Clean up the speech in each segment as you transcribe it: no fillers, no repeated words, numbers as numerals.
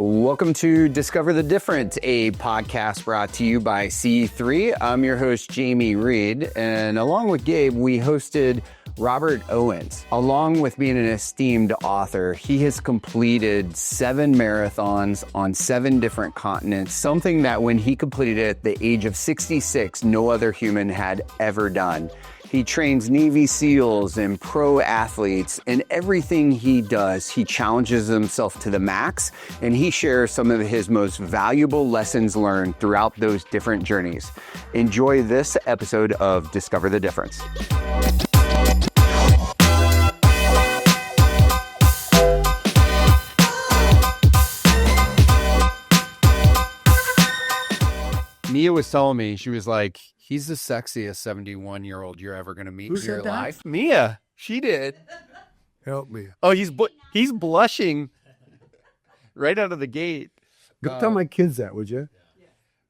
Welcome to Discover the Different, a podcast brought to you by C3. I'm your host, Jamie Reed, and along with Gabe, we hosted Robert Owens. Along with being an esteemed author, he has completed 7 marathons on 7 different continents, something that when he completed it at the age of 66, no other human had ever done. He trains Navy SEALs and pro athletes, and everything he does, he challenges himself to the max, and he shares some of his most valuable lessons learned throughout those different journeys. Enjoy this episode of Discover the Difference. Mia was telling me, she was like, he's the sexiest 71-year-old you're ever going to meet in your life. Mia, she did. Help me. Oh, he's blushing right out of the gate. Go tell my kids that, would you?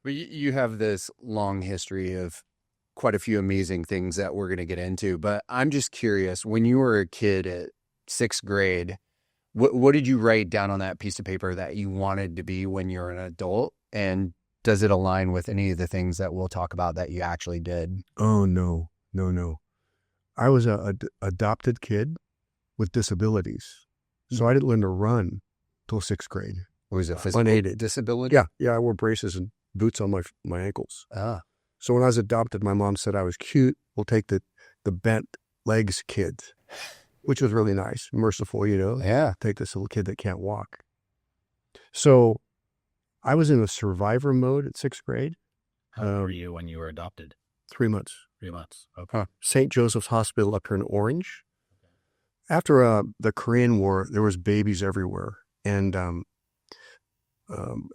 But you have this long history of quite a few amazing things that we're going to get into. But I'm just curious, when you were a kid at 6th grade, what did you write down on that piece of paper that you wanted to be when you're an adult? And does it align with any of the things that we'll talk about that you actually did? Oh, no. I was a adopted kid with disabilities. So I didn't learn to run till 6th grade. Was it physical Unaided disability? Yeah. I wore braces and boots on my ankles. Ah. So when I was adopted, my mom said I was cute. We'll take the bent legs kid, which was really nice, merciful, Yeah. Take this little kid that can't walk. So I was in a survivor mode at 6th grade. How old were you when you were adopted? 3 months. 3 months. Okay. St. Joseph's Hospital up here in Orange. After the Korean War, there was babies everywhere. And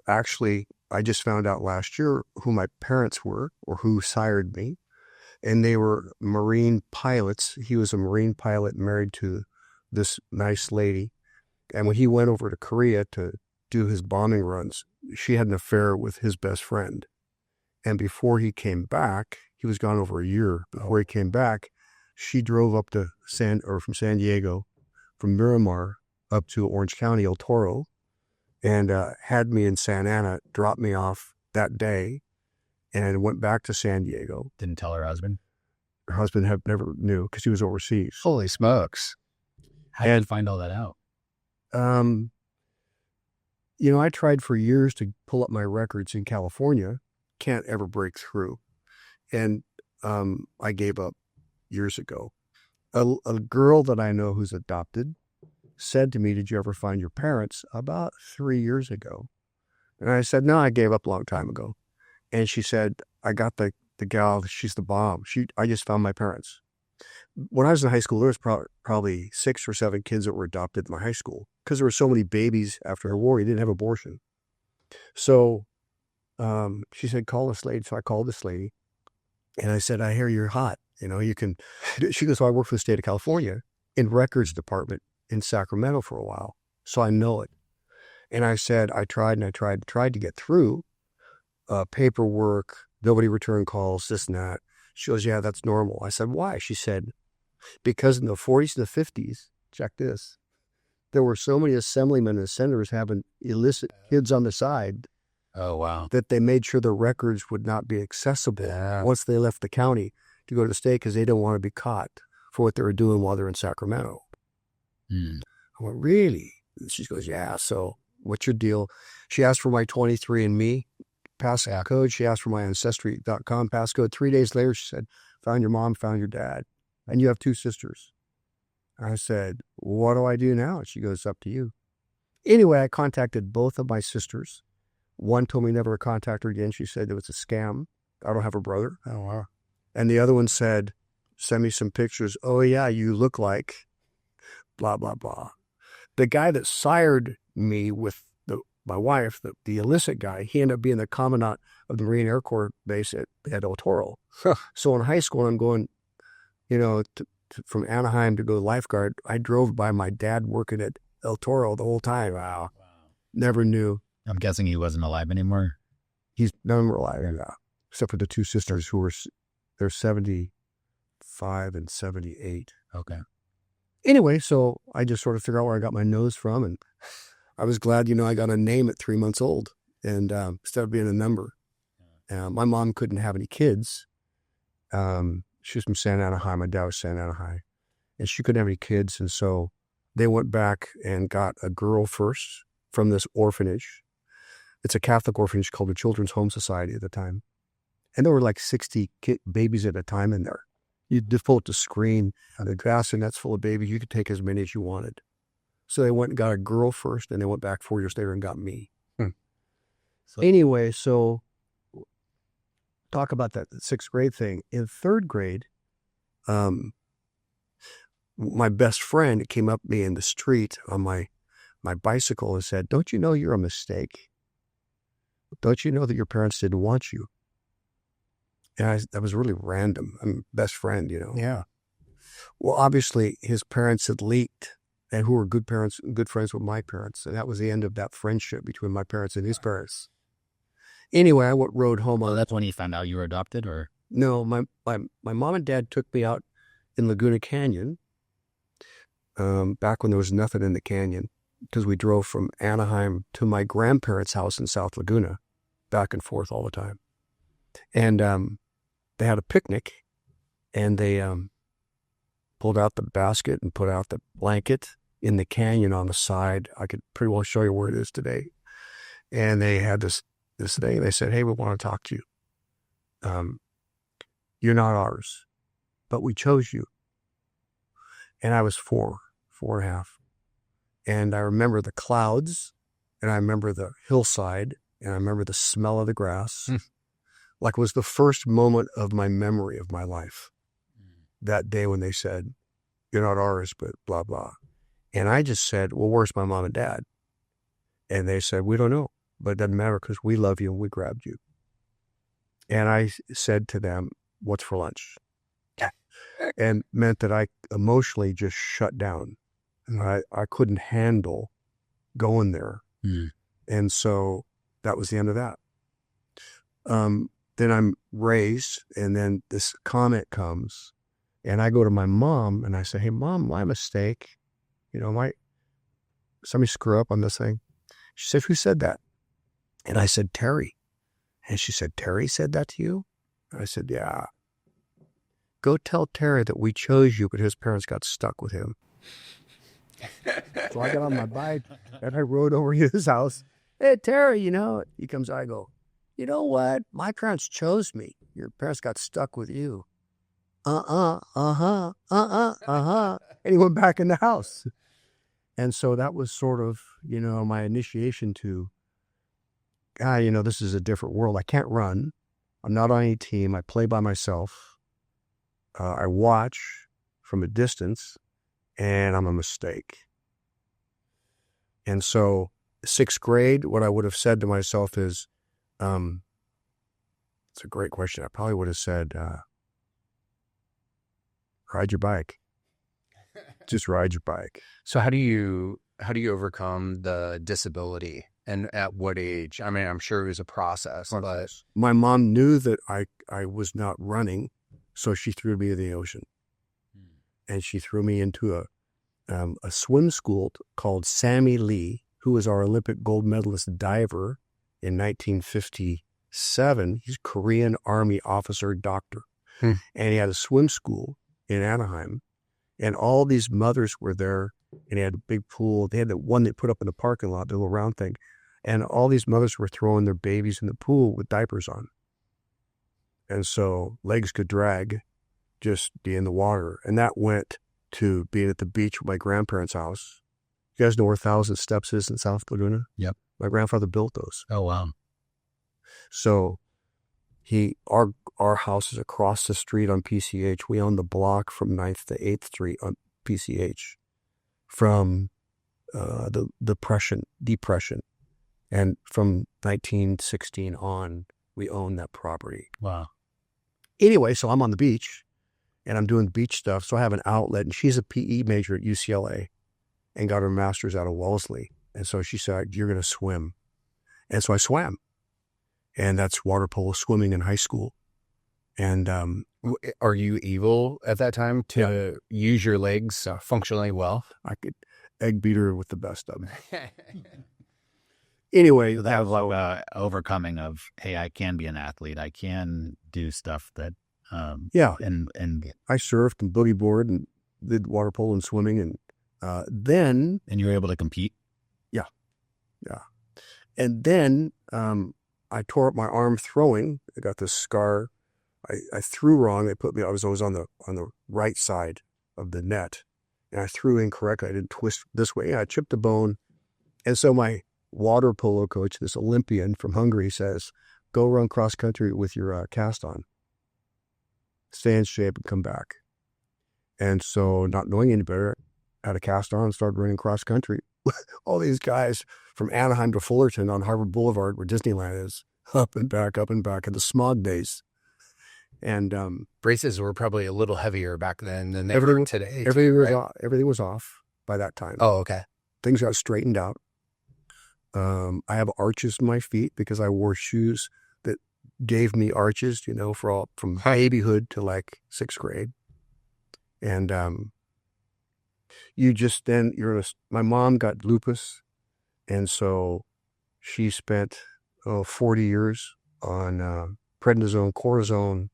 actually, I just found out last year who my parents were or who sired me. And they were Marine pilots. He was a Marine pilot married to this nice lady. And when he went over to Korea to do his bombing runs, she had an affair with his best friend. And before he came back, he was gone over a year. Before he came back, she drove up to from San Diego, from Miramar up to Orange County, El Toro, and had me in Santa Ana, dropped me off that day, and went back to San Diego. Didn't tell her husband? Her husband never knew because he was overseas. Holy smokes. How did you find all that out? I tried for years to pull up my records in California, can't ever break through. And I gave up years ago. A girl that I know who's adopted said to me, "Did you ever find your parents?" About 3 years ago. And I said, "No, I gave up a long time ago." And she said, "I got the gal, she's the bomb. I just found my parents." When I was in high school, there was probably 6 or 7 kids that were adopted in my high school because there were so many babies after the war. You didn't have abortion. So she said, "Call this lady." So I called this lady and I said, "I hear you're hot. You can." She goes, "Well, I work for the state of California in records department in Sacramento for a while. So I know it." And I said, I tried to get through paperwork, nobody returned calls, this and that. She goes, "Yeah, that's normal." I said, "Why?" She said, "Because in the 40s and the 50s, check this, there were so many assemblymen and senators having illicit kids on the side." Oh, wow. That they made sure the records would not be accessible once they left the county to go to the state because they didn't want to be caught for what they were doing while they're in Sacramento. I went, "Really?" And she goes, "Yeah, so what's your deal?" She asked for my 23andMe passcode. She asked for my Ancestry.com passcode. 3 days later, she said, "Found your mom, found your dad, and you have 2 sisters." I said, "What do I do now?" She goes, "Up to you." Anyway, I contacted both of my sisters. One told me never to contact her again. She said it was a scam. I don't have a brother. Oh, wow. And the other one said, "Send me some pictures." "Oh, yeah, you look like blah, blah, blah." The guy that sired me with my wife, the illicit guy, he ended up being the commandant of the Marine Air Corps base at El Toro. So in high school, I'm going, from Anaheim to go lifeguard. I drove by my dad working at El Toro the whole time. Wow. Never knew. I'm guessing he wasn't alive anymore. None of them were alive, except for the 2 sisters who they're 75 and 78. Okay. Anyway, so I just sort of figured out where I got my nose from, and I was glad, I got a name at 3 months old, and instead of being a number. My mom couldn't have any kids. She was from Santa Ana High. My dad was Santa Ana High, and she couldn't have any kids. And so they went back and got a girl first from this orphanage. It's a Catholic orphanage called the Children's Home Society at the time. And there were like 60 babies at a time in there. You'd default to screen, and the grass and nets full of babies. You could take as many as you wanted. So they went and got a girl first, and they went back 4 years later and got me. So anyway, so talk about that 6th grade thing. In 3rd grade, my best friend came up to me in the street on my bicycle and said, "Don't you know you're a mistake? Don't you know that your parents didn't want you?" And that was really random. I'm best friend, Yeah. Well, obviously his parents had leaked, and who were good parents, good friends with my parents. And that was the end of that friendship between my parents and his parents. Anyway, I rode home Well, on. that's when you found out you were adopted, or? No, my mom and dad took me out in Laguna Canyon back when there was nothing in the canyon, because we drove from Anaheim to my grandparents' house in South Laguna, back and forth all the time. And they had a picnic, and they pulled out the basket and put out the blanket in the canyon on the side. I could pretty well show you where it is today. And they had this thing. They said, "Hey, we want to talk to you. You're not ours, but we chose you." And I was 4.5. And I remember the clouds, and I remember the hillside, and I remember the smell of the grass. Like it was the first moment of my memory of my life. That day when they said, "You're not ours, but blah, blah." And I just said, "Well, where's my mom and dad?" And they said, "We don't know, but it doesn't matter because we love you and we grabbed you." And I said to them, "What's for lunch?" And meant that I emotionally just shut down. I couldn't handle going there. And so that was the end of that. Then I'm raised, and then this comment comes, and I go to my mom and I say, "Hey, Mom, my mistake. Somebody screw up on this thing." She said, "Who said that?" And I said, "Terry." And she said, "Terry said that to you?" I said, "Yeah. Go tell Terry that we chose you, but his parents got stuck with him." So I got on my bike and I rode over to his house. "Hey, Terry, he comes, I go, "You know what? My parents chose me. Your parents got stuck with you." And he went back in the house. And so that was sort of, my initiation to, this is a different world. I can't run. I'm not on any team. I play by myself. I watch from a distance, and I'm a mistake. And so 6th grade, what I would have said to myself is, it's a great question. I probably would have said, ride your bike. Just ride your bike. So how do you overcome the disability, and at what age? I mean, I'm sure it was a process, but My mom knew that I was not running, so she threw me in the ocean. And she threw me into a swim school called Sammy Lee, who was our Olympic gold medalist diver in 1957. He's a Korean Army officer doctor. And he had a swim school in Anaheim. And all these mothers were there, and he had a big pool. They had the one they put up in the parking lot, the little round thing. And all these mothers were throwing their babies in the pool with diapers on. And so legs could drag, just be in the water. And that went to being at the beach with my grandparents' house. You guys know where 1,000 Steps is in South Laguna? Yep. My grandfather built those. Oh, wow. So our house is across the street on PCH. We own the block from 9th to 8th Street on PCH from the Depression. And from 1916 on, we own that property. Wow. Anyway, so I'm on the beach, and I'm doing beach stuff. So I have an outlet, and she's a PE major at UCLA and got her master's out of Wellesley. And so she said, "You're going to swim." And so I swam. And that's water polo swimming in high school. And are you able at that time to use your legs functionally well? I could. egg beater with the best of them. Anyway, So that was overcoming of, hey, I can be an athlete. I can do stuff that, yeah. and I surfed and boogie board and did water polo and swimming. And then... you were able to compete? Yeah. And then I tore up my arm throwing. I got this scar. I threw wrong. They put me, I was always on the right side of the net. And I threw incorrectly. I didn't twist this way. I chipped a bone. And so my water polo coach, this Olympian from Hungary, says, go run cross country with your cast on. Stay in shape and come back. And so, not knowing any better, I had a cast on and started running cross country. All these guys from Anaheim to Fullerton on Harvard Boulevard, where Disneyland is, up and back in the smog days. And braces were probably a little heavier back then than they everything were today. Everything was off by that time. Oh, okay. Things got straightened out. I have arches in my feet because I wore shoes that gave me arches, from babyhood to like 6th grade. And my mom got lupus. And so she spent 40 years on prednisone, cortisone.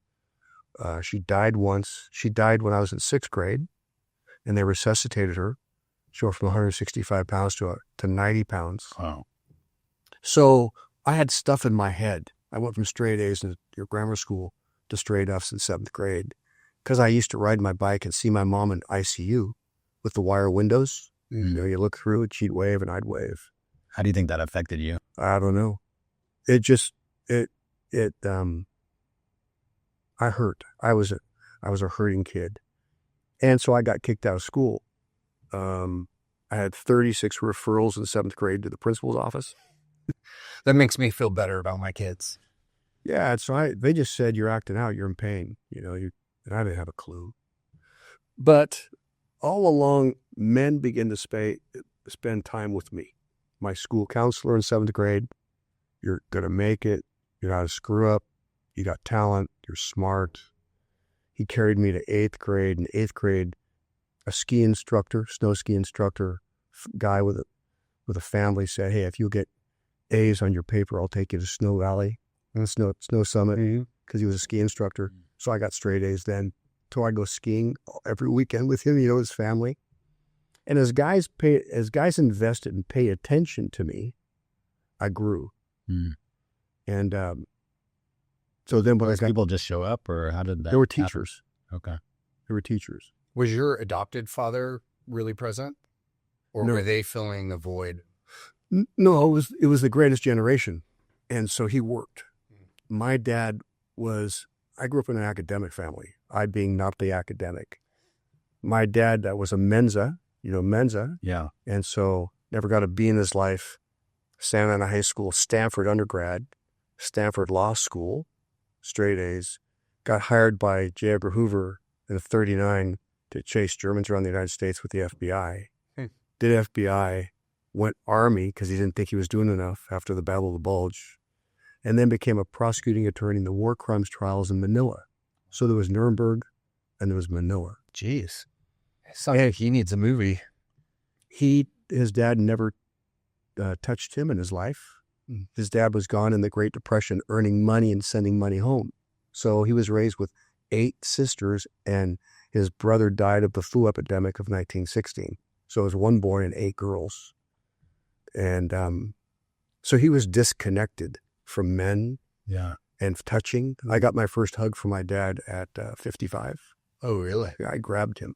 She died once. She died when I was in 6th grade, and they resuscitated her. She went from 165 pounds to 90 pounds. Wow. So I had stuff in my head. I went from straight A's in your grammar school to straight F's in 7th grade because I used to ride my bike and see my mom in ICU with the wire windows. Mm-hmm. You look through it, she'd wave and I'd wave. How do you think that affected you? I don't know. I hurt. I was a hurting kid. And so I got kicked out of school. I had 36 referrals in 7th grade to the principal's office. That makes me feel better about my kids. Yeah, so they just said, you're acting out, you're in pain. And I didn't have a clue. But all along, men begin to spend time with me. My school counselor in 7th grade, you're going to make it. You're not a screw up. You got talent. You're smart. He carried me to 8th grade. In 8th grade, a snow ski instructor, guy with a family said, hey, if you get A's on your paper, I'll take you to Snow Valley and Snow Summit, because he was a ski instructor. So I got straight A's then. So I go skiing every weekend with him, his family. And as guys invested and paid attention to me, I grew. And so then when people just show up, or how did that? There were teachers. Happen? Okay. There were teachers. Was your adopted father really present? Or No. were they filling a void? No, it was the greatest generation. And so he worked. My dad I grew up in an academic family, I being not the academic. My dad was a Mensa, Mensa. Yeah. And so never got a B in his life. Santa Ana High School, Stanford undergrad, Stanford Law School, straight A's. Got hired by J. Edgar Hoover in 1939 to chase Germans around the United States with the FBI. Did FBI, went Army because he didn't think he was doing enough after the Battle of the Bulge, and then became a prosecuting attorney in the war crimes trials in Manila. So there was Nuremberg and there was Manila. Jeez. Sounds like he needs a movie. His dad never touched him in his life. His dad was gone in the Great Depression, earning money and sending money home. So he was raised with 8 sisters, and his brother died of the flu epidemic of 1916. So it was 1 boy and 8 girls. And so he was disconnected from men and touching. I got my first hug from my dad at 55. Oh, really? I grabbed him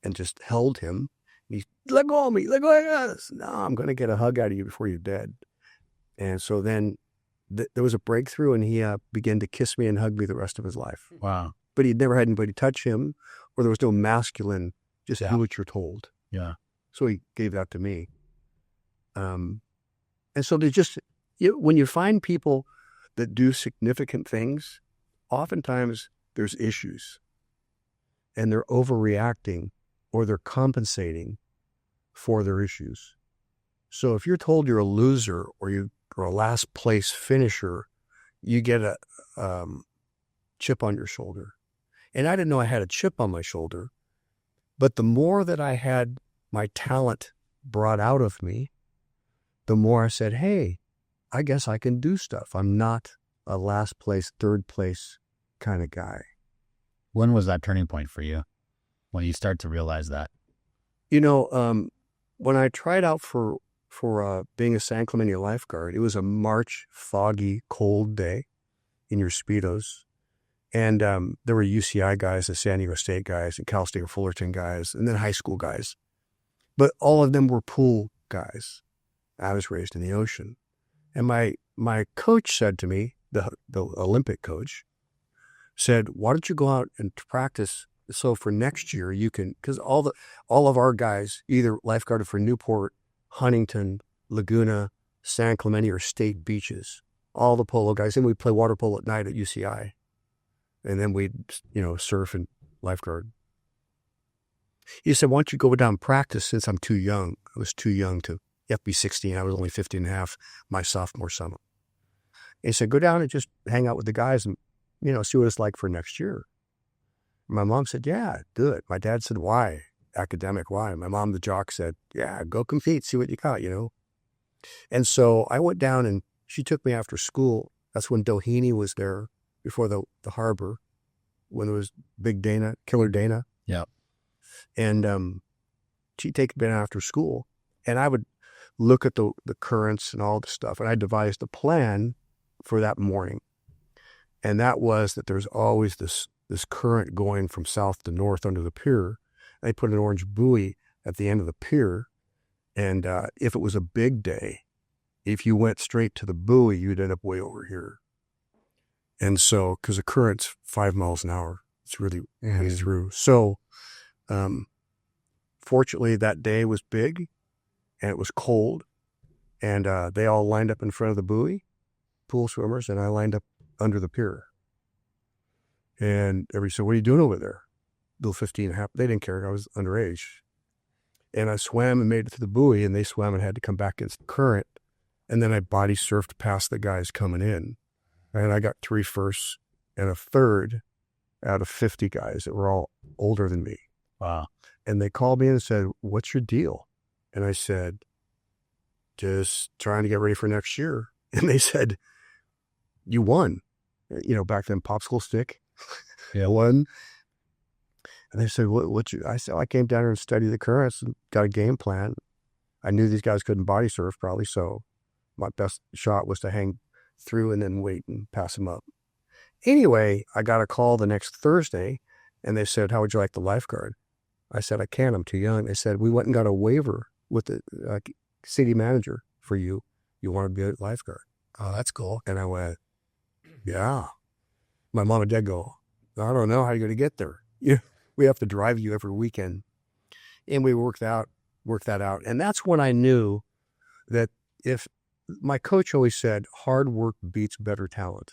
and just held him. He let go of me. Let go of us. No, I'm going to get a hug out of you before you're dead. And so then there was a breakthrough, and he began to kiss me and hug me the rest of his life. Wow. But he'd never had anybody touch him, or there was no masculine, just do what you're told. Yeah. So he gave that to me. And so when you find people that do significant things, oftentimes there's issues, and they're overreacting or they're compensating for their issues. So if you're told you're a loser or you're a last place finisher, you get a chip on your shoulder. And I didn't know I had a chip on my shoulder, but the more that I had my talent brought out of me, the more I said, hey, I guess I can do stuff. I'm not a last place, third place kind of guy. When was that turning point for you? When you start to realize that? When I tried out for being a San Clemente lifeguard, it was a March, foggy, cold day in your Speedos. And there were UCI guys, the San Diego State guys, and Cal State or Fullerton guys, and then high school guys. But all of them were pool guys. I was raised in the ocean. And my coach said to me, the Olympic coach, said, why don't you go out and practice so for next year you can, because all of our guys either lifeguarded for Newport, Huntington, Laguna, San Clemente, or State Beaches. All the polo guys. And we'd play water polo at night at UCI. And then we'd, surf and lifeguard. He said, why don't you go down and practice since I'm too young. I was too young to, you have to be 16. I was only 15 and a half my sophomore summer. He said, go down and just hang out with the guys and, see what it's like for next year. My mom said, yeah, do it. My dad said, why? Academic, why? My mom, the jock, said, yeah, go compete, see what you got, And so I went down and she took me after school. That's when Doheny was there before the harbor, when there was Big Dana, Killer Dana. Yeah. And she'd take me after school. And I would look at the currents and all the stuff. And I devised a plan for that morning. And that was that there's always this current going from south to north under the pier. They put an orange buoy at the end of the pier. And if it was a big day, if you went straight to the buoy, you'd end up way over here. And so, because the current's 5 miles an hour, it's really way through. So, fortunately, that day was big and it was cold. And they all lined up in front of the buoy, pool swimmers, and I lined up under the pier. And everybody said, what are you doing over there? Little 15 and a half. They didn't care. I was underage. And I swam and made it to the buoy, and they swam and had to come back against the current. And then I body surfed past the guys coming in. And I got 3 firsts and a third out of 50 guys that were all older than me. Wow. And they called me and said, what's your deal? And I said, just trying to get ready for next year. And they said, you won. Back then, popsicle stick. Yeah. Won. And they said, I said, I came down here and studied the currents and got a game plan. I knew these guys couldn't body surf probably, so my best shot was to hang through and then wait and pass them up. Anyway, I got a call the next Thursday, and they said, how would you like the lifeguard? I said, I can't, I'm too young. They said, we went and got a waiver with the city manager for you. You want to be a lifeguard? Oh, that's cool. And I went, yeah. My mom and dad go, I don't know how you're going to get there. We have to drive you every weekend. And we worked that out. And that's when I knew that if my coach always said, hard work beats better talent.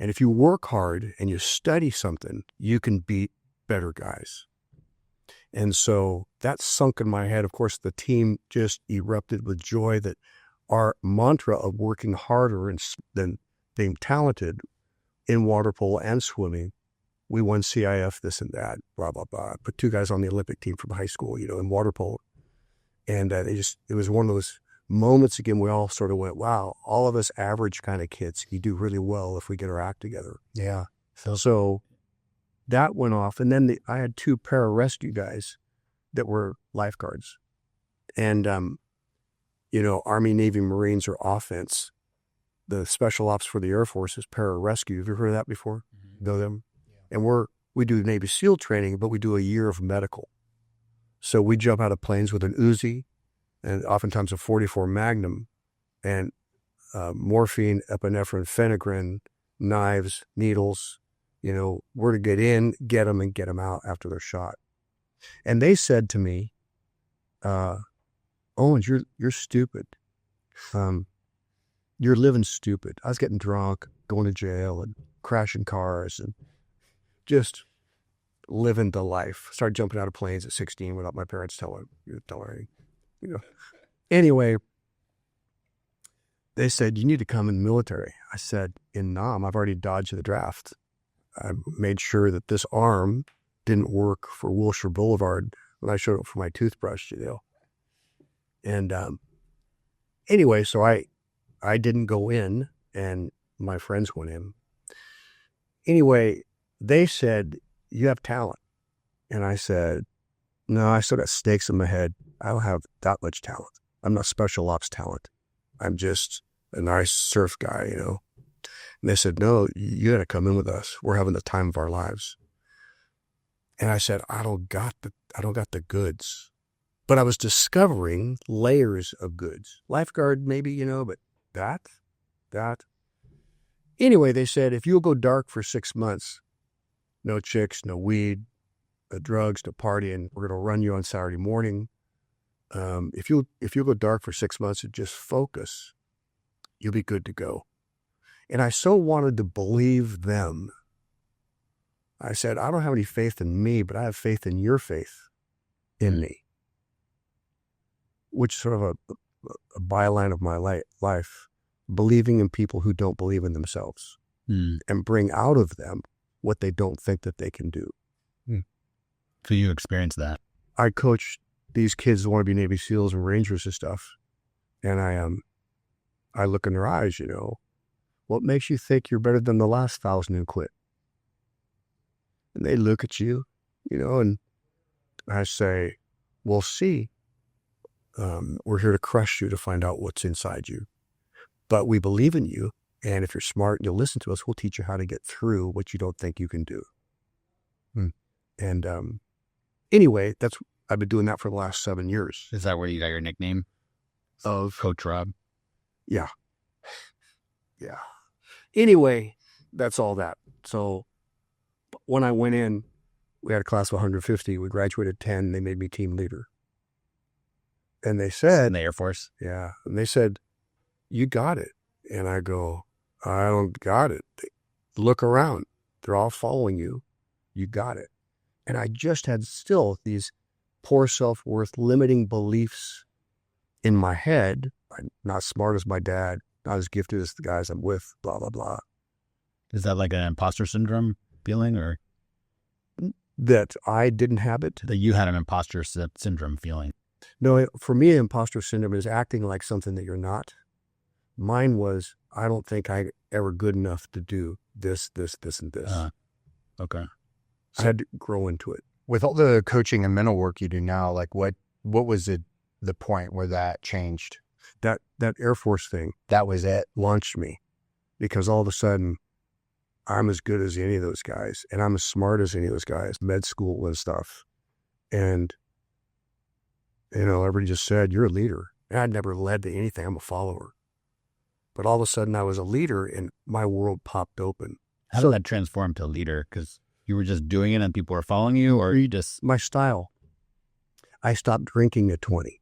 And if you work hard and you study something, you can beat better guys. And so that sunk in my head. Of course, the team just erupted with joy that our mantra of working harder than being talented in water polo and swimming, we won CIF, this and that, blah, blah, blah. Put 2 guys on the Olympic team from high school, in water polo. And it was one of those moments again, we all sort of went, wow, all of us average kind of kids, you do really well if we get our act together. Yeah. So that went off. And then I had 2 pararescue guys that were lifeguards. And, Army, Navy, Marines are offense. The special ops for the Air Force is pararescue. Have you heard of that before? Mm-hmm. Know them? Yeah. And we do Navy SEAL training, but we do a year of medical. So we jump out of planes with an Uzi and oftentimes a 44 Magnum and morphine, epinephrine, phenergan, knives, needles, where to get in, get them, and get them out after they're shot. And they said to me, Owens, you're stupid. You're living stupid. I was getting drunk, going to jail and crashing cars and just living the life. Started jumping out of planes at 16 without my parents telling anything. Anyway, they said, you need to come in the military. I said, in Nam, I've already dodged the draft. I made sure that this arm didn't work for Wilshire Boulevard And I showed up for my toothbrush, And anyway, so I didn't go in, and my friends went in. Anyway, they said, you have talent. And I said, no, I still got snakes in my head. I don't have that much talent. I'm not special ops talent. I'm just a nice surf guy, And they said, no, you got to come in with us. We're having the time of our lives. And I said, I don't got the goods. But I was discovering layers of goods. Lifeguard, maybe, but that. Anyway, they said, if you'll go dark for 6 months, no chicks, no weed, no drugs, no partying, we're going to run you on Saturday morning. If you'll go dark for 6 months and just focus, you'll be good to go. And I so wanted to believe them. I said, I don't have any faith in me, but I have faith in your faith in me, which is sort of a byline of my life, believing in people who don't believe in themselves and bring out of them what they don't think that they can do. So you experienced that. I coach these kids who want to be Navy SEALs and Rangers and stuff. And I look in their eyes, what makes you think you're better than the last 1,000 who quit? And they look at you, and I say, we'll see. We're here to crush you to find out what's inside you. But we believe in you. And if you're smart and you'll listen to us, we'll teach you how to get through what you don't think you can do. And anyway, I've been doing that for the last 7 years. Is that where you got your nickname? Of Coach Rob? Yeah. Yeah. Anyway, that's all that. So when I went in, we had a class of 150. We graduated 10. They made me team leader. And they said... In the Air Force? Yeah. And they said, you got it. And I go, I don't got it. Look around. They're all following you. You got it. And I just had still these poor self-worth, limiting beliefs in my head. I'm not smart as my dad, not as gifted as the guys I'm with, blah, blah, blah. Is that like an imposter syndrome feeling, or? That I didn't have it? That you had an imposter syndrome feeling? No, for me, imposter syndrome is acting like something that you're not. Mine was, I don't think I'm ever good enough to do this, and this. Okay. I had to grow into it. With all the coaching and mental work you do now, like what was the point where that changed? That Air Force thing. That was it. Launched me, because all of a sudden I'm as good as any of those guys, and I'm as smart as any of those guys, med school and stuff. And, everybody just said, you're a leader. And I'd never led to anything. I'm a follower. But all of a sudden I was a leader, and my world popped open. How did that transform to leader? Because you were just doing it and people were following you, or you just... My style. I stopped drinking at 20.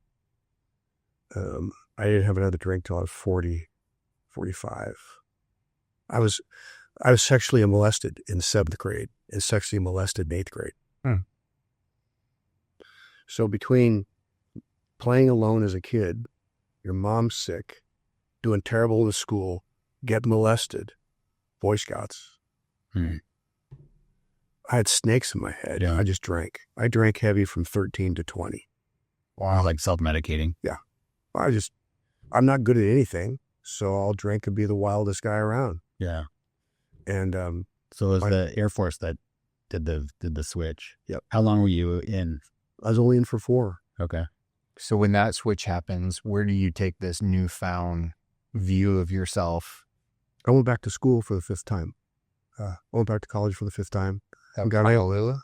I didn't have another drink till I was 40, 45. I was sexually molested in 7th grade and sexually molested in 8th grade. So between playing alone as a kid, your mom's sick, doing terrible in school, get molested, Boy Scouts. I had snakes in my head. Yeah. I just drank. I drank heavy from 13 to 20. Wow. Like self-medicating. Yeah. I'm not good at anything, so I'll drink and be the wildest guy around. Yeah. And so it was the Air Force that did the switch. Yep. How long were you in? I was only in for 4. Okay. So when that switch happens, where do you take this newfound view of yourself? I went back to school for the 5th time. I went back to college for the 5th time. Honolulu?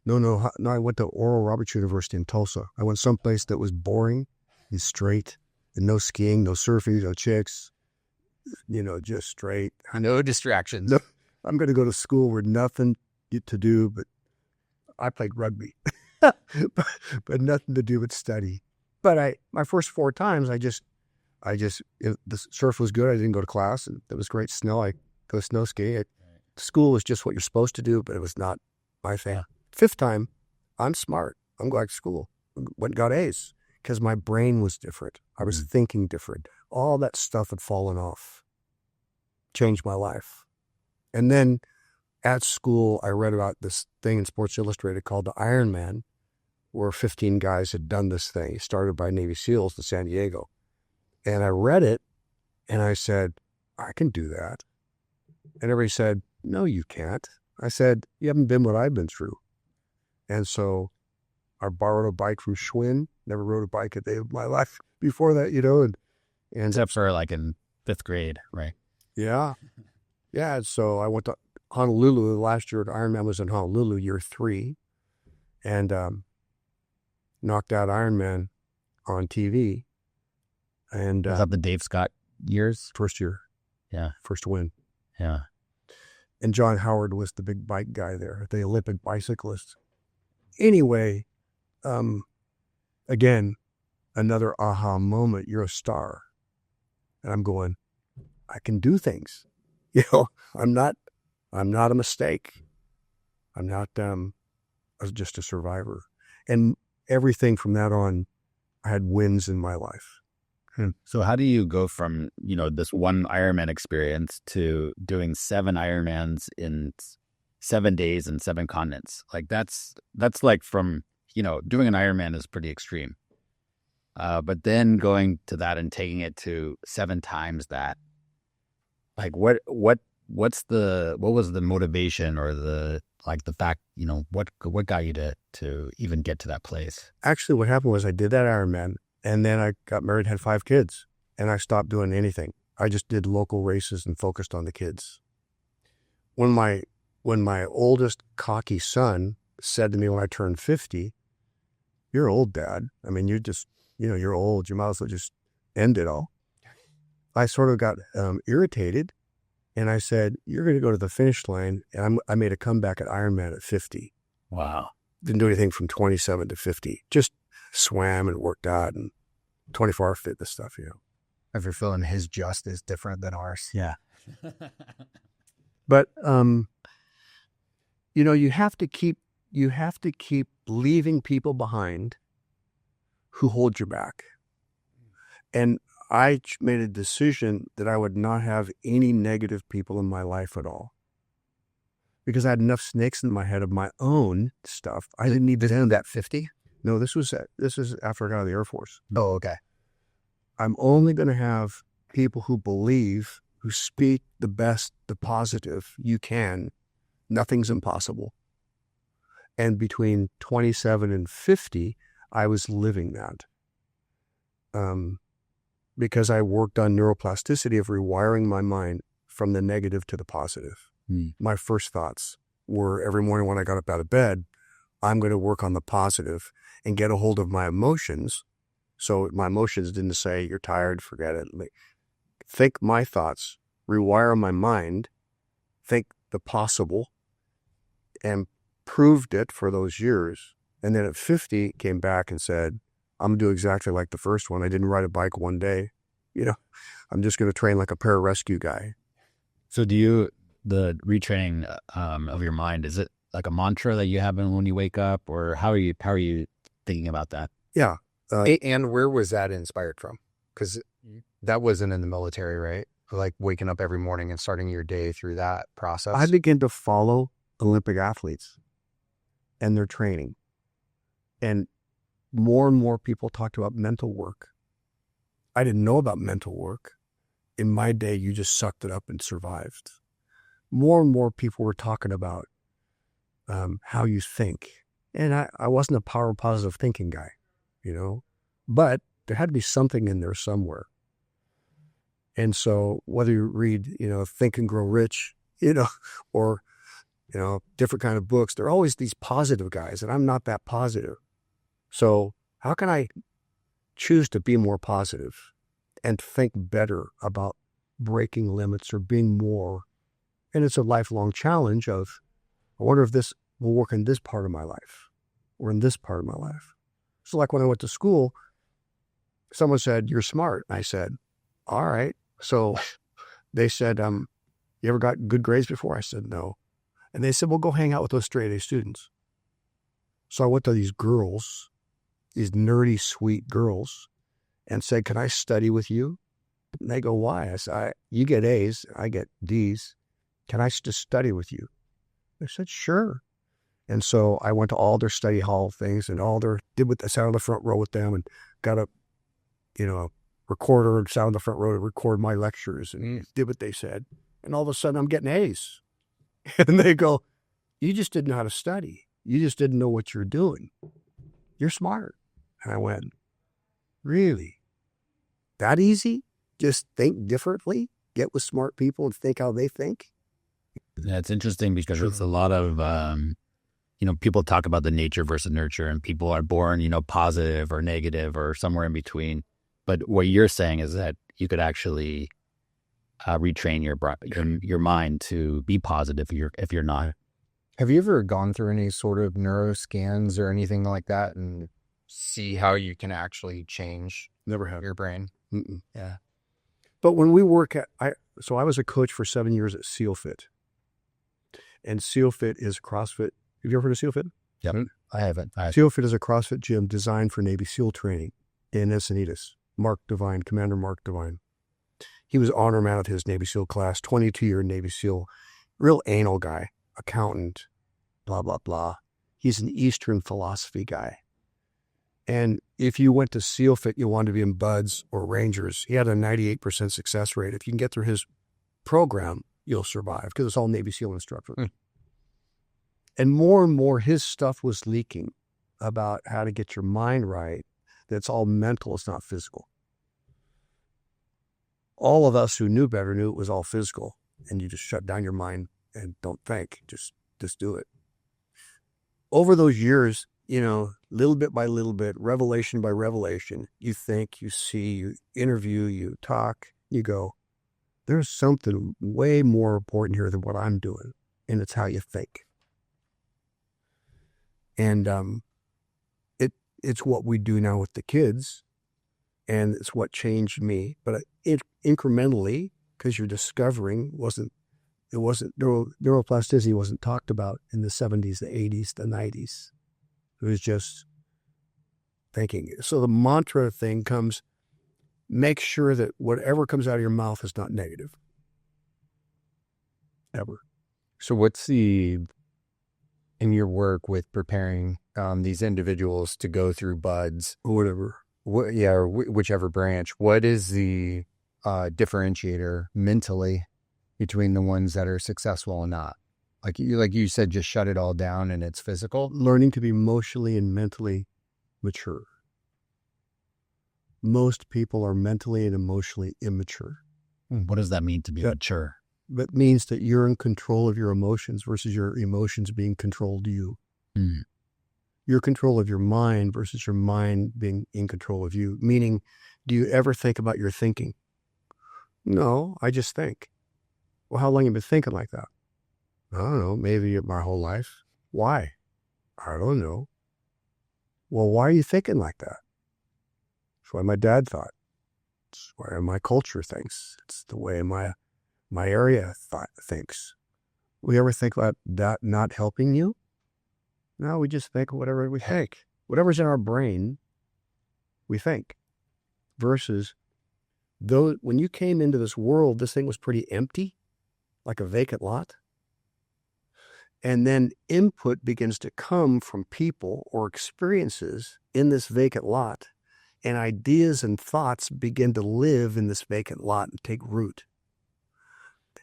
No, I went to Oral Roberts University in Tulsa. I went someplace that was boring and straight, and no skiing, no surfing, no chicks, just straight. No distractions. No, I'm going to go to school where nothing to do, but I played rugby, but nothing to do but study. But my first 4 times, the surf was good. I didn't go to class, and it was great snow. I go snow ski. School was just what you're supposed to do, but it was not my thing. 5th time, I'm smart. I'm going to school. Went and got A's because my brain was different. I was thinking different. All that stuff had fallen off. Changed my life. And then at school, I read about this thing in Sports Illustrated called the Ironman, where 15 guys had done this thing, started by Navy SEALs in San Diego. And I read it, and I said, I can do that. And everybody said, no, you can't. I said, you haven't been what I've been through. And so I borrowed a bike from Schwinn, never rode a bike a day of my life before that, and Except for like in 5th grade, right? yeah. Yeah, so I went to Honolulu last year. Ironman was in Honolulu, year 3, and knocked out Ironman on TV. And Was that the Dave Scott years? first year, Yeah. first win. Yeah. And John Howard was the big bike guy there, the Olympic bicyclist. Anyway, again, another aha moment. You're a star. And I'm going, I can do things. I'm not a mistake. I'm not just a survivor. And everything from that on, I had wins in my life. So how do you go from, this one Ironman experience to doing 7 Ironmans in 7 days and 7 continents? Like that's like from, doing an Ironman is pretty extreme. But then going to that and taking it to 7 times that, like what was the motivation or the fact, what got you to even get to that place? Actually, what happened was I did that Ironman, and then I got married, had 5 kids, and I stopped doing anything. I just did local races and focused on the kids. When my oldest cocky son said to me when I turned 50, you're old, Dad. I mean, you're just, you're old. You might as well just end it all. I sort of got irritated, and I said, you're going to go to the finish line, and I made a comeback at Ironman at 50. Wow. Didn't do anything from 27 to 50. Just swam and worked out and 24-hour fitness stuff, I have a feeling his just is different than ours. Yeah. But, you have to keep leaving people behind who hold you back. And I made a decision that I would not have any negative people in my life at all. Because I had enough snakes in my head of my own stuff. I didn't need to end that 50. No, this is after I got out of the Air Force. Oh, okay. I'm only going to have people who believe, who speak the best, the positive you can. Nothing's impossible. And between 27 and 50, I was living that. Because I worked on neuroplasticity of rewiring my mind from the negative to the positive. My first thoughts were every morning when I got up out of bed, I'm going to work on the positive and get a hold of my emotions. So my emotions didn't say, you're tired, forget it. Think my thoughts, rewire my mind, think the possible, and proved it for those years. And then at 50, came back and said, I'm going to do exactly like the first one. I didn't ride a bike one day. I'm just going to train like a pararescue guy. So the retraining of your mind, is it like a mantra that you have when you wake up, or how are you thinking about that? Yeah. And where was that inspired from? Because that wasn't in the military, right? Like waking up every morning and starting your day through that process. I began to follow Olympic athletes and their training. And more people talked about mental work. I didn't know about mental work. In my day, you just sucked it up and survived. More and more people were talking about how you think. And I wasn't a power positive thinking guy, but there had to be something in there somewhere. And so whether you read, Think and Grow Rich, or, different kind of books, there are always these positive guys, and I'm not that positive. So how can I choose to be more positive and think better about breaking limits or being more? And it's a lifelong challenge of, I wonder if this will work in this part of my life or in this part of my life. So like when I went to school, someone said, you're smart. I said, all right. So they said, you ever got good grades before? I said, no. And they said, well, go hang out with those straight A students. So I went to these girls, these nerdy, sweet girls, and said, can I study with you? And they go, why? I said, you get A's, I get D's. Can I just study with you? They said, sure. And so I went to all their study hall things and I sat on the front row with them and got a recorder and sat on the front row to record my lectures and did what they said. And all of a sudden I'm getting A's. And they go, you just didn't know how to study. You just didn't know what you're doing. You're smart. And I went, really? That easy? Just think differently? Get with smart people and think how they think? Yeah, it's interesting because there's a lot of, people talk about the nature versus nurture, and people are born, positive or negative or somewhere in between. But what you're saying is that you could actually retrain your mind to be positive if you're not. Have you ever gone through any sort of neuroscans or anything like that and see how you can actually change Never have. your brain? Mm-mm. Yeah. But when we work I was a coach for 7 years at SealFit. And SealFit is CrossFit. Have you ever heard of SealFit? Yep. I haven't. SealFit is a CrossFit gym designed for Navy SEAL training in Encinitas. Commander Mark Devine. He was honor man of his Navy SEAL class, 22-year Navy SEAL, real anal guy, accountant, blah, blah, blah. He's an Eastern philosophy guy. And if you went to SealFit, you wanted to be in Buds or Rangers. He had a 98% success rate. If you can get through his program, you'll survive because it's all Navy SEAL instructors. And more his stuff was leaking about how to get your mind right. That's all mental. It's not physical. All of us who knew better knew it was all physical, and you just shut down your mind and don't think. Just do it. Over those years, little bit by little bit, revelation by revelation, you think, you see, you interview, you talk, you go, there's something way more important here than what I'm doing, and it's how you think. And it's what we do now with the kids, and it's what changed me. But incrementally, because you're discovering, neuroplasticity wasn't talked about in the 70s, the 80s, the 90s. It was just thinking. So the mantra thing comes, make sure that whatever comes out of your mouth is not negative. Ever. So in your work with preparing these individuals to go through Buds Or whatever. or whichever branch, what is the differentiator mentally between the ones that are successful and not? Like you said, just shut it all down and it's physical. Learning to be emotionally and mentally mature. Most people are mentally and emotionally immature. What does that mean to be mature? That means that you're in control of your emotions versus your emotions being controlled you. You're in control of your mind versus your mind being in control of you. Meaning, do you ever think about your thinking? No, I just think. Well, how long have you been thinking like that? I don't know, maybe my whole life. Why? I don't know. Well, why are you thinking like that? It's why my dad thought. It's why my culture thinks. It's the way my area thinks. We ever think about that not helping you? No, we just think whatever we think. Whatever's in our brain, we think. Versus, when you came into this world, this thing was pretty empty, like a vacant lot. And then input begins to come from people or experiences in this vacant lot, and ideas and thoughts begin to live in this vacant lot and take root.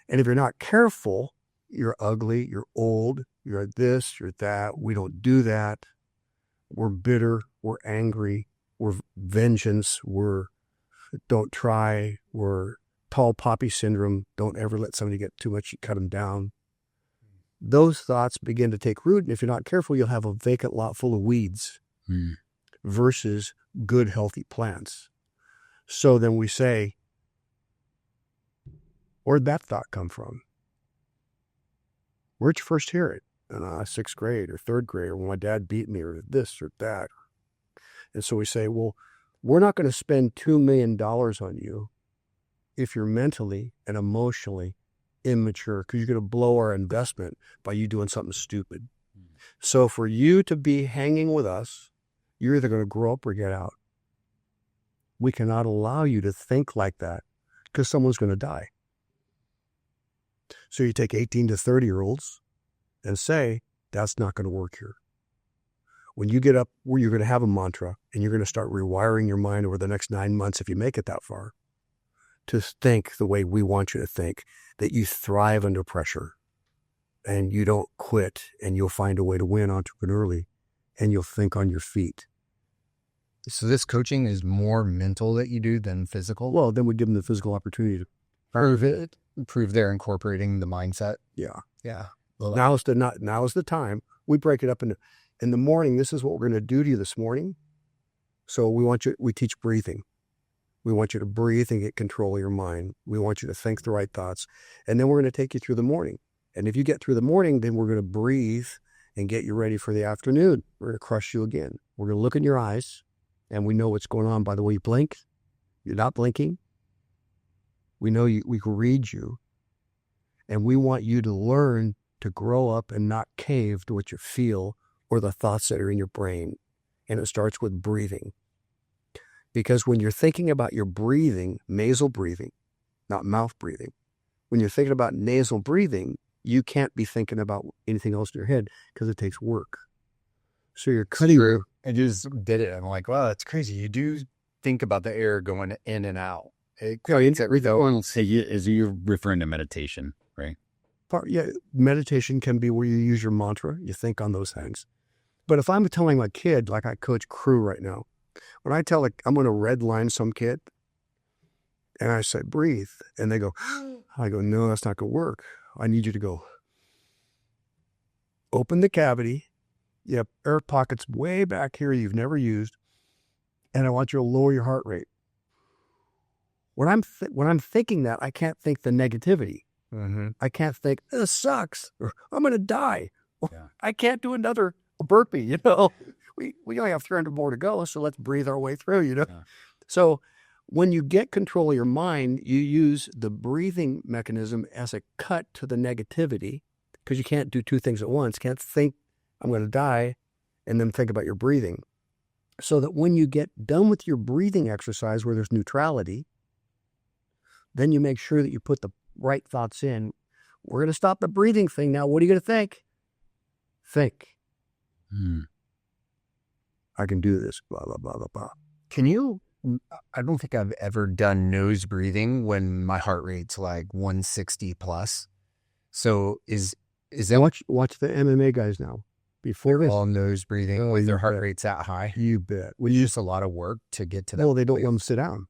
And if you're not careful, you're ugly, you're old, you're this, you're that, we don't do that. We're bitter, we're angry, we're vengeance, we're don't try, we're tall poppy syndrome, don't ever let somebody get too much, you cut them down. Those thoughts begin to take root, and if you're not careful, you'll have a vacant lot full of weeds versus good, healthy plants. So then we say, where'd that thought come from? Where'd you first hear it? In sixth grade or third grade, or when my dad beat me, or this or that. And so we say, well, we're not going to spend $2 million on you if you're mentally and emotionally immature, because you're going to blow our investment by you doing something stupid. So for you to be hanging with us, you're either going to grow up or get out. We cannot allow you to think like that because someone's going to die. So you take 18 to 30-year-olds and say, That's not going to work here. When you get up, where you're going to have a mantra, and you're going to start rewiring your mind over the next 9 months, if you make it that far, to think the way we want you to think, that you thrive under pressure and you don't quit, and you'll find a way to win entrepreneurially, and you'll think on your feet. So this coaching is more mental that you do than physical? Well, then we give them the physical opportunity to prove they're incorporating the mindset. Yeah. Well, Now is the time. We break it up in the morning. This is what we're going to do to you this morning. So we teach breathing. We want you to breathe and get control of your mind. We want you to think the right thoughts. And then we're going to take you through the morning. And if you get through the morning, then we're going to breathe and get you ready for the afternoon. We're going to crush you again. We're going to look in your eyes, and we know what's going on by the way you blink. You're not blinking. We know we can read you. And we want you to learn to grow up and not cave to what you feel or the thoughts that are in your brain. And it starts with breathing. Because when you're thinking about your breathing, nasal breathing, not mouth breathing, when you're thinking about nasal breathing, you can't be thinking about anything else in your head because it takes work. So you're cutting through. I just did it. I'm like, wow, that's crazy. You do think about the air going in and out. Is you're referring to meditation, right? Yeah, meditation can be where you use your mantra. You think on those things. But if I'm telling my kid, like I coach crew right now, when I tell I'm going to red line some kid, and I say, breathe, and they go, I go, no, that's not going to work. I need you to go, open the cavity. You have air pockets way back here you've never used, and I want you to lower your heart rate. When I'm thinking that, I can't think the negativity. Mm-hmm. I can't think, this sucks, or I'm going to die. Yeah. I can't do another burpee, We only have 300 more to go, so let's breathe our way through, Yeah. So when you get control of your mind, you use the breathing mechanism as a cut to the negativity, because you can't do two things at once. Can't think, I'm going to die, and then think about your breathing. So that when you get done with your breathing exercise where there's neutrality, then you make sure that you put the right thoughts in. We're going to stop the breathing thing now. What are you going to think? Think. I can do this, blah, blah, blah, blah, blah. Can you, I don't think I've ever done nose breathing when my heart rate's like 160 plus. So is that Watch the MMA guys now. Before this, all nose breathing with their heart rates that high? You bet. Well, it's a lot of work to get to that. No, they don't let them sit down.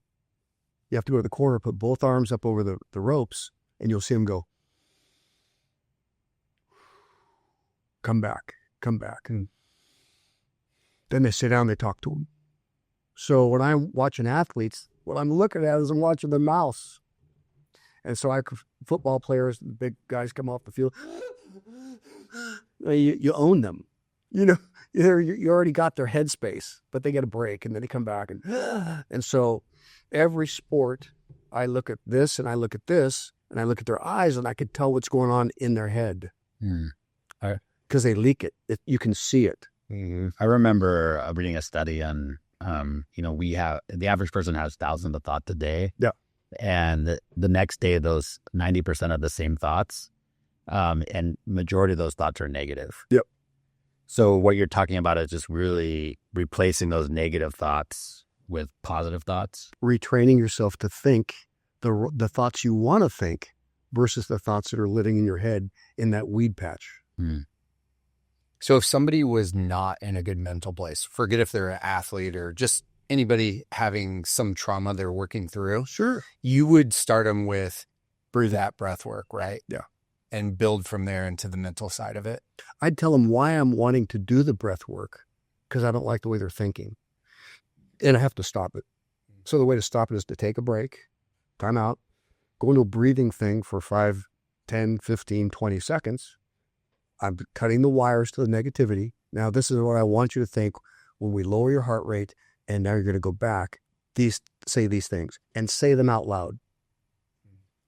You have to go to the corner, put both arms up over the ropes, and you'll see them go. Come back. And then they sit down, they talk to them. So when I'm watching athletes, what I'm looking at is I'm watching the mouse. And so football players, the big guys come off the field. You own them. You already got their headspace, but they get a break, and then they come back. And so every sport, I look at this, and I look at this, and I look at their eyes, and I can tell what's going on in their head. Because they leak it. You can see it. Mm-hmm. I remember reading a study on, the average person has thousands of thoughts a day. Yeah. And the next day, those 90% of the same thoughts, and majority of those thoughts are negative. Yep. So what you're talking about is just really replacing those negative thoughts with positive thoughts. Retraining yourself to think the thoughts you want to think versus the thoughts that are living in your head in that weed patch. So if somebody was not in a good mental place, forget if they're an athlete or just anybody having some trauma they're working through. Sure. You would start them with that breath work, right? Yeah. And build from there into the mental side of it. I'd tell them why I'm wanting to do the breath work, because I don't like the way they're thinking. And I have to stop it. So the way to stop it is to take a break, time out, go into a breathing thing for 5, 10, 15, 20 seconds. I'm cutting the wires to the negativity. Now, this is what I want you to think when we lower your heart rate, and now you're going to go back. Say these things and say them out loud.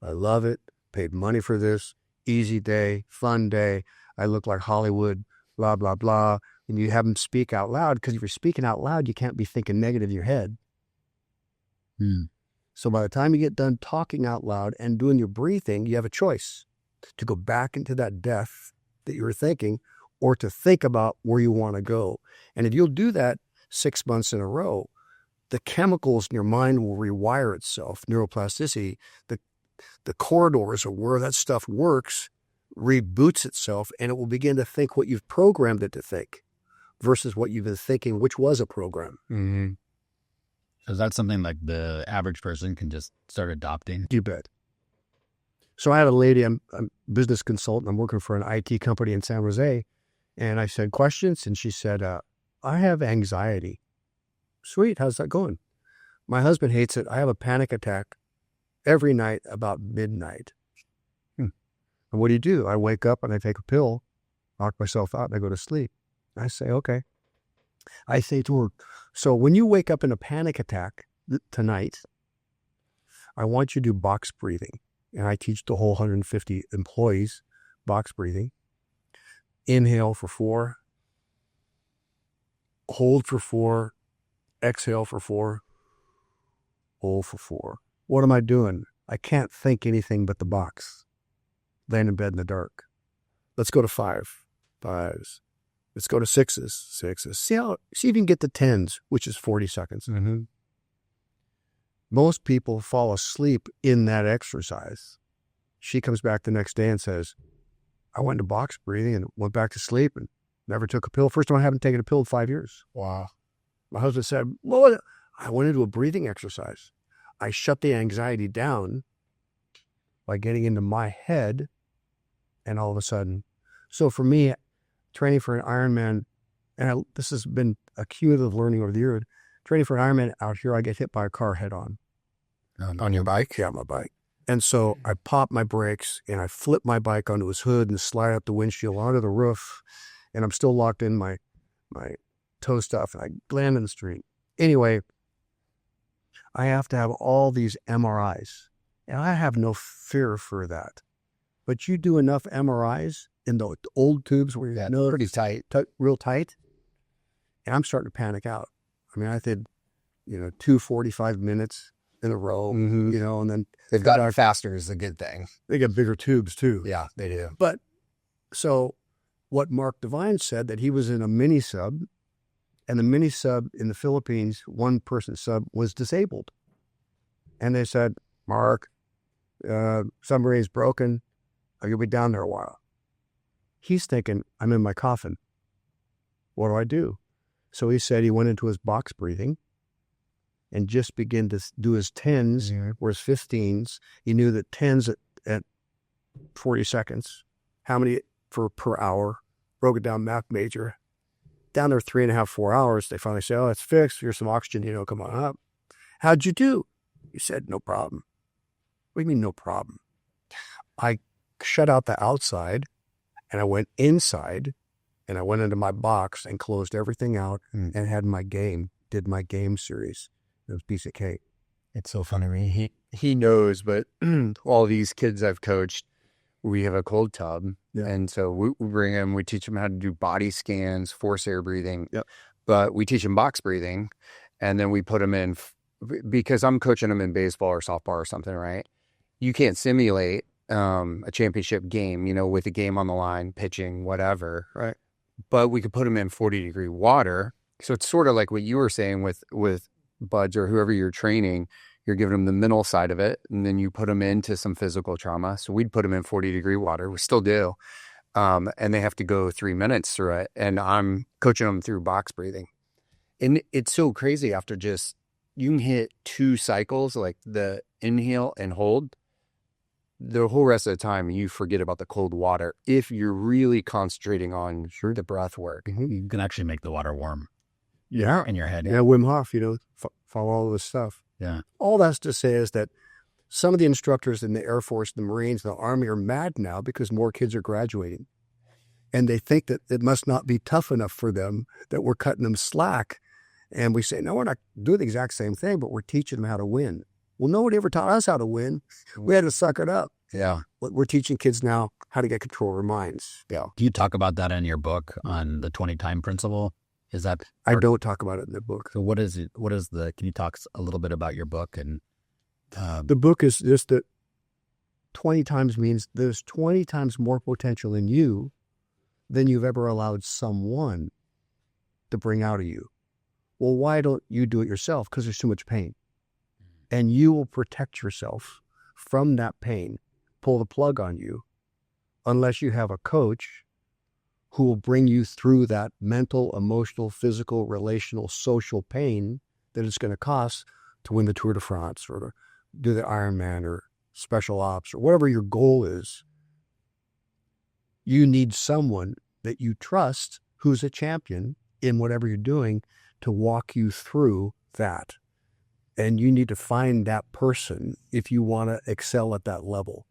I love it. Paid money for this. Easy day. Fun day. I look like Hollywood. Blah, blah, blah. And you have them speak out loud, because if you're speaking out loud, you can't be thinking negative in your head. So by the time you get done talking out loud and doing your breathing, you have a choice to go back into that death that you were thinking, or to think about where you want to go. And if you'll do that 6 months in a row, the chemicals in your mind will rewire itself, neuroplasticity. The corridors of where that stuff works reboots itself, and it will begin to think what you've programmed it to think versus what you've been thinking, which was a program. Mm-hmm. Is that something like the average person can just start adopting? You bet. So I had a lady, I'm a business consultant. I'm working for an IT company in San Jose. And I said, questions? And she said, I have anxiety. Sweet. How's that going? My husband hates it. I have a panic attack every night about midnight. And what do? I wake up and I take a pill, knock myself out, and I go to sleep. I say, okay. I say to her, so when you wake up in a panic attack tonight, I want you to do box breathing. And I teach the whole 150 employees box breathing. Inhale for 4, hold for 4, exhale for 4, hold for 4. What am I doing? I can't think anything but the box. Laying in bed in the dark. Let's go to 5. 5s. Let's go to 6s. 6s. See if you can get to 10s, which is 40 seconds. Mm-hmm. Most people fall asleep in that exercise. She comes back the next day and says, I went to box breathing and went back to sleep and never took a pill. First time I haven't taken a pill in 5 years. Wow. My husband said, well, I went into a breathing exercise. I shut the anxiety down by getting into my head, and all of a sudden. So for me, training for an Ironman, and this has been a cumulative learning over the years, training for an Ironman out here, I get hit by a car head on. On your bike? Yeah, my bike. And so I pop my brakes and I flip my bike onto his hood and slide up the windshield onto the roof. And I'm still locked in my toe stuff, and I land in the street. Anyway, I have to have all these MRIs, and I have no fear for that. But you do enough MRIs in the old tubes where you're pretty tight. Real tight, and I'm starting to panic out. I mean, I did, 2 45 minutes in a row, Mm-hmm. And then They've gotten faster is a good thing. they got bigger tubes too. Yeah, they do. But so what Mark Devine said, that he was in a mini sub, and the mini sub in the Philippines, one person sub, was disabled. And they said, Mark, submarine's broken. You'll be down there a while. He's thinking, I'm in my coffin. What do? So he said he went into his box breathing and just began to do his 10s or his 15s. He knew that 10s at 40 seconds, how many per hour, broke it down, math major. Down there 3.5, 4 hours, they finally say, oh, it's fixed. Here's some oxygen, come on up. How'd you do? He said, no problem. What do you mean, no problem? I shut out the outside, and I went inside, and I went into my box and closed everything out and had my game, did my game series. It was a piece of cake. It's so funny to me. He knows, but all these kids I've coached, we have a cold tub. Yeah. And so we bring them, we teach them how to do body scans, force air breathing. Yep. But we teach them box breathing, and then we put them in, because I'm coaching them in baseball or softball or something, right? You can't simulate a championship game, with a game on the line, pitching, whatever. Right. But we could put them in 40-degree water. So it's sort of like what you were saying with buds or whoever you're training. You're giving them the mental side of it, and then you put them into some physical trauma. So we'd put them in 40-degree water. We still do. And they have to go 3 minutes through it. And I'm coaching them through box breathing. And it's so crazy after you can hit 2 cycles, like the inhale and hold. The whole rest of the time, you forget about the cold water if you're really concentrating on the breath work. You can actually make the water warm. Yeah. In your head. Yeah, Wim Hof, follow all this stuff. Yeah. All that's to say is that some of the instructors in the Air Force, the Marines, the Army are mad now because more kids are graduating. And they think that it must not be tough enough for them, that we're cutting them slack. And we say, no, we're not doing the exact same thing, but we're teaching them how to win. Well, nobody ever taught us how to win. We had to suck it up. Yeah. We're teaching kids now how to get control of their minds. Yeah. Do you talk about that in your book on the 20-time principle? Is that I don't talk about it in the book. So what is it? Can you talk a little bit about your book? And the book is just that 20 times means there's 20 times more potential in you than you've ever allowed someone to bring out of you. Well, why don't you do it yourself? Because there's too much pain. And you will protect yourself from that pain, pull the plug on you, unless you have a coach who will bring you through that mental, emotional, physical, relational, social pain that it's going to cost to win the Tour de France or to do the Ironman or special ops or whatever your goal is. You need someone that you trust who's a champion in whatever you're doing to walk you through that. And you need to find that person if you want to excel at that level.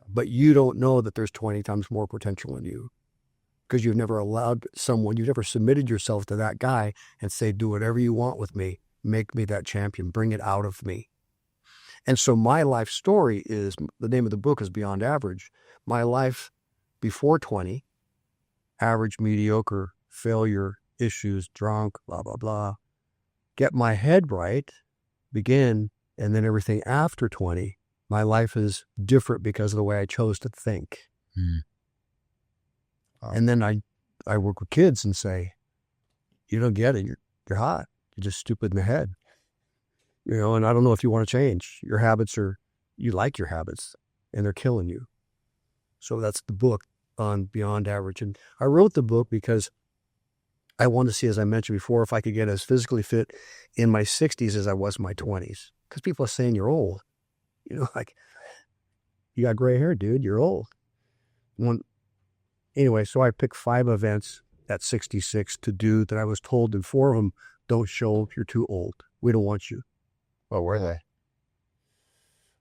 But you don't know that there's 20 times more potential in you because you've never allowed someone, you've never submitted yourself to that guy and say, do whatever you want with me. Make me that champion. Bring it out of me. And so my life story is, the name of the book is Beyond Average. My life before 20, average, mediocre, failure, issues, drunk, blah, blah, blah. Get my head right, begin, and then everything after 20, my life is different because of the way I chose to think. And then I work with kids and say, you don't get it. You're hot. You're just stupid in the head. You know, and I don't know if you want to change. Your habits you like your habits and they're killing you. So that's the book on Beyond Average. And I wrote the book because I wanted to see, as I mentioned before, if I could get as physically fit in my 60s as I was in my 20s. Because people are saying you're old. You know, like, you got gray hair, dude. You're old. Anyway, so I picked 5 events at 66 to do that I was told, and 4 of them don't show if you're too old. We don't want you. What were they?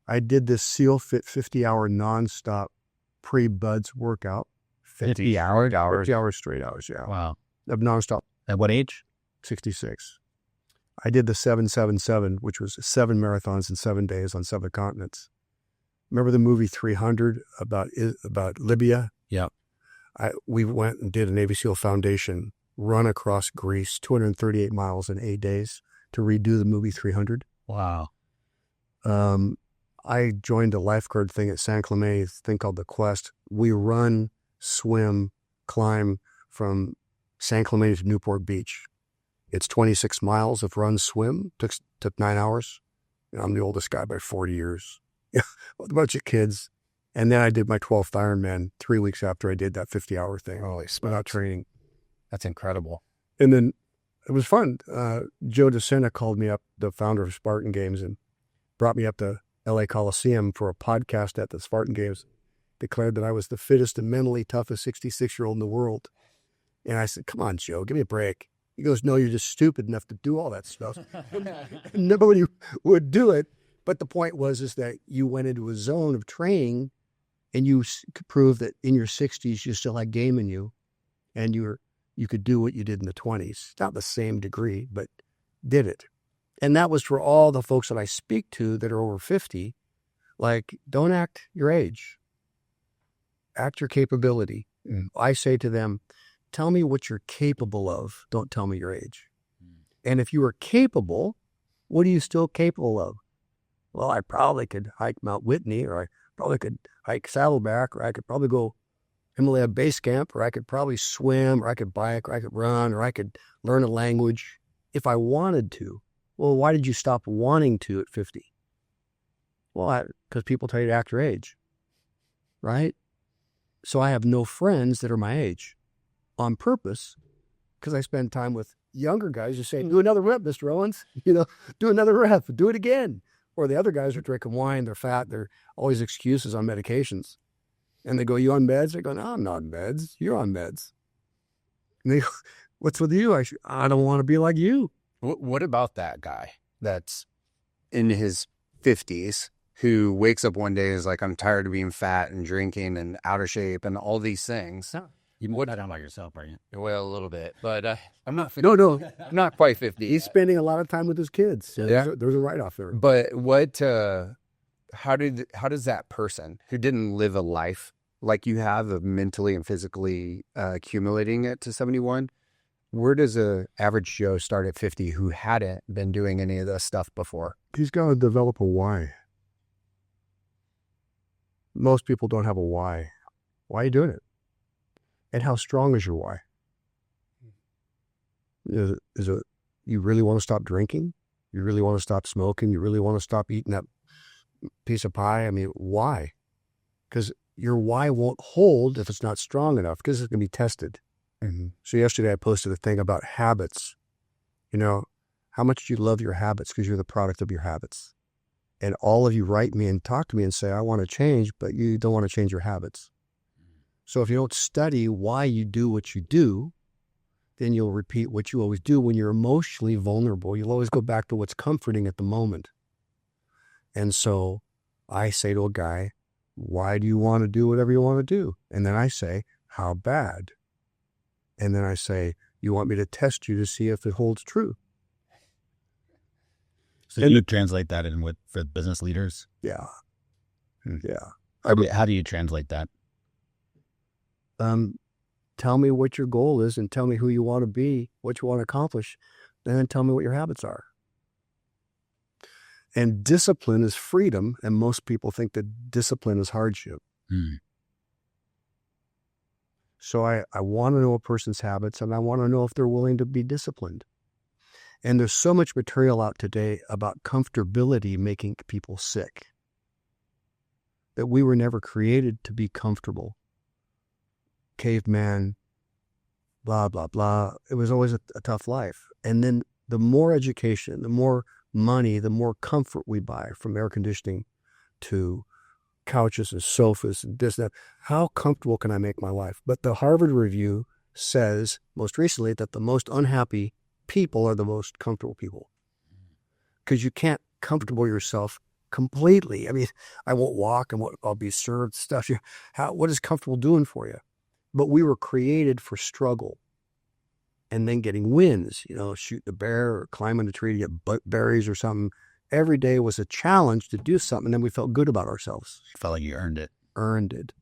I did this SEAL Fit 50-hour nonstop pre-buds workout. 50 hours? 50 hours straight hours, yeah. Wow. Of nonstop. At what age? 66. I did the 777, which was 7 marathons in 7 days on 7 continents. Remember the movie 300 about Libya? Yeah. We went and did a Navy SEAL Foundation run across Greece, 238 miles in 8 days to redo the movie 300. Wow. I joined a lifeguard thing at San Clemente, a thing called The Quest. We run, swim, climb from San Clemente to Newport Beach. It's 26 miles of run, swim. Took 9 hours. I'm the oldest guy by 40 years. With a bunch of kids. And then I did my 12th Ironman 3 weeks after I did that 50-hour thing. Holy without training. That's incredible. And then it was fun. Joe DeSena called me up, the founder of Spartan Games, and brought me up to LA Coliseum for a podcast at the Spartan Games. Declared that I was the fittest and mentally toughest 66-year-old in the world. And I said, come on, Joe, give me a break. He goes, no, you're just stupid enough to do all that stuff. Nobody would do it. But the point is that you went into a zone of training and you could prove that in your 60s, you still had game in you and you could do what you did in the 20s. Not the same degree, but did it. And that was for all the folks that I speak to that are over 50. Like, don't act your age. Act your capability. I say to them, tell me what you're capable of. Don't tell me your age. And if you are capable, what are you still capable of? Well, I probably could hike Mount Whitney, or I probably could hike Saddleback, or I could probably go Himalaya Base Camp, or I could probably swim, or I could bike, or I could run, or I could learn a language if I wanted to. Well, why did you stop wanting to at 50? Well, because people tell you to act your age, right? So I have no friends that are my age on purpose because I spend time with younger guys who say, do another rep, Mr. Owens, do another rep, do it again. Or the other guys are drinking wine, they're fat, they're always excuses on medications. And they go, you on meds? I go, no, I'm not on meds. You're on meds. And they go, what's with you? I don't want to be like you. What about that guy that's in his 50s who wakes up one day and is like, I'm tired of being fat and drinking and out of shape and all these things? You not down by yourself, are you? Well, a little bit, but I'm not 50. No. I'm not quite 50. He's spending a lot of time with his kids. So yeah. There's a write-off there. But how does that person who didn't live a life like you have of mentally and physically accumulating it to 71, where does a average Joe start at 50 who hadn't been doing any of this stuff before? He's got to develop a why. Most people don't have a why. Why are you doing it? And how strong is your why? Is it you really want to stop drinking? You really want to stop smoking? You really want to stop eating that piece of pie? I mean, why? Because your why won't hold if it's not strong enough, because it's going to be tested. Mm-hmm. So yesterday I posted a thing about habits. How much do you love your habits? Because you're the product of your habits. And all of you write me and talk to me and say, I want to change, but you don't want to change your habits. So if you don't study why you do what you do, then you'll repeat what you always do when you're emotionally vulnerable. You'll always go back to what's comforting at the moment. And so I say to a guy, why do you want to do whatever you want to do? And then I say, how bad? And then I say, you want me to test you to see if it holds true? So you translate that for business leaders? Yeah. Yeah. How do you translate that? Tell me what your goal is and tell me who you want to be, what you want to accomplish, and then tell me what your habits are. And discipline is freedom, and most people think that discipline is hardship. So I want to know a person's habits, and I want to know if they're willing to be disciplined. And there's so much material out today about comfortability making people sick, that we were never created to be comfortable. Caveman, blah, blah, blah. It was always a tough life. And then the more education, the more money, the more comfort we buy, from air conditioning to couches and sofas and this and that. How comfortable can I make my life? But the Harvard Review says most recently that the most unhappy people are the most comfortable people, because you can't comfortable yourself completely. I mean, I won't walk and I'll be served stuff. What is comfortable doing for you? But we were created for struggle and then getting wins, shooting a bear or climbing a tree to get berries or something. Every day was a challenge to do something, and then we felt good about ourselves. You felt like you earned it. Earned it.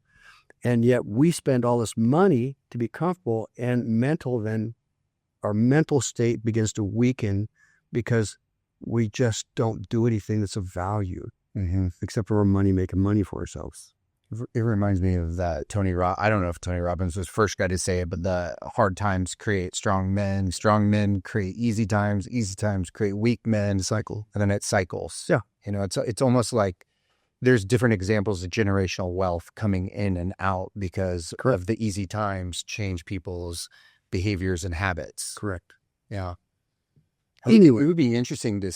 And yet we spend all this money to be comfortable, and our mental state begins to weaken because we just don't do anything that's of value, except for our money, making money for ourselves. It reminds me of that I don't know if Tony Robbins was the first guy to say it, but the hard times create strong men create easy times create weak men. Cycle. And then it cycles. Yeah. It's almost like there's different examples of generational wealth coming in and out because of the easy times change people's behaviors and habits. Correct. Yeah. Anyway, it would be interesting to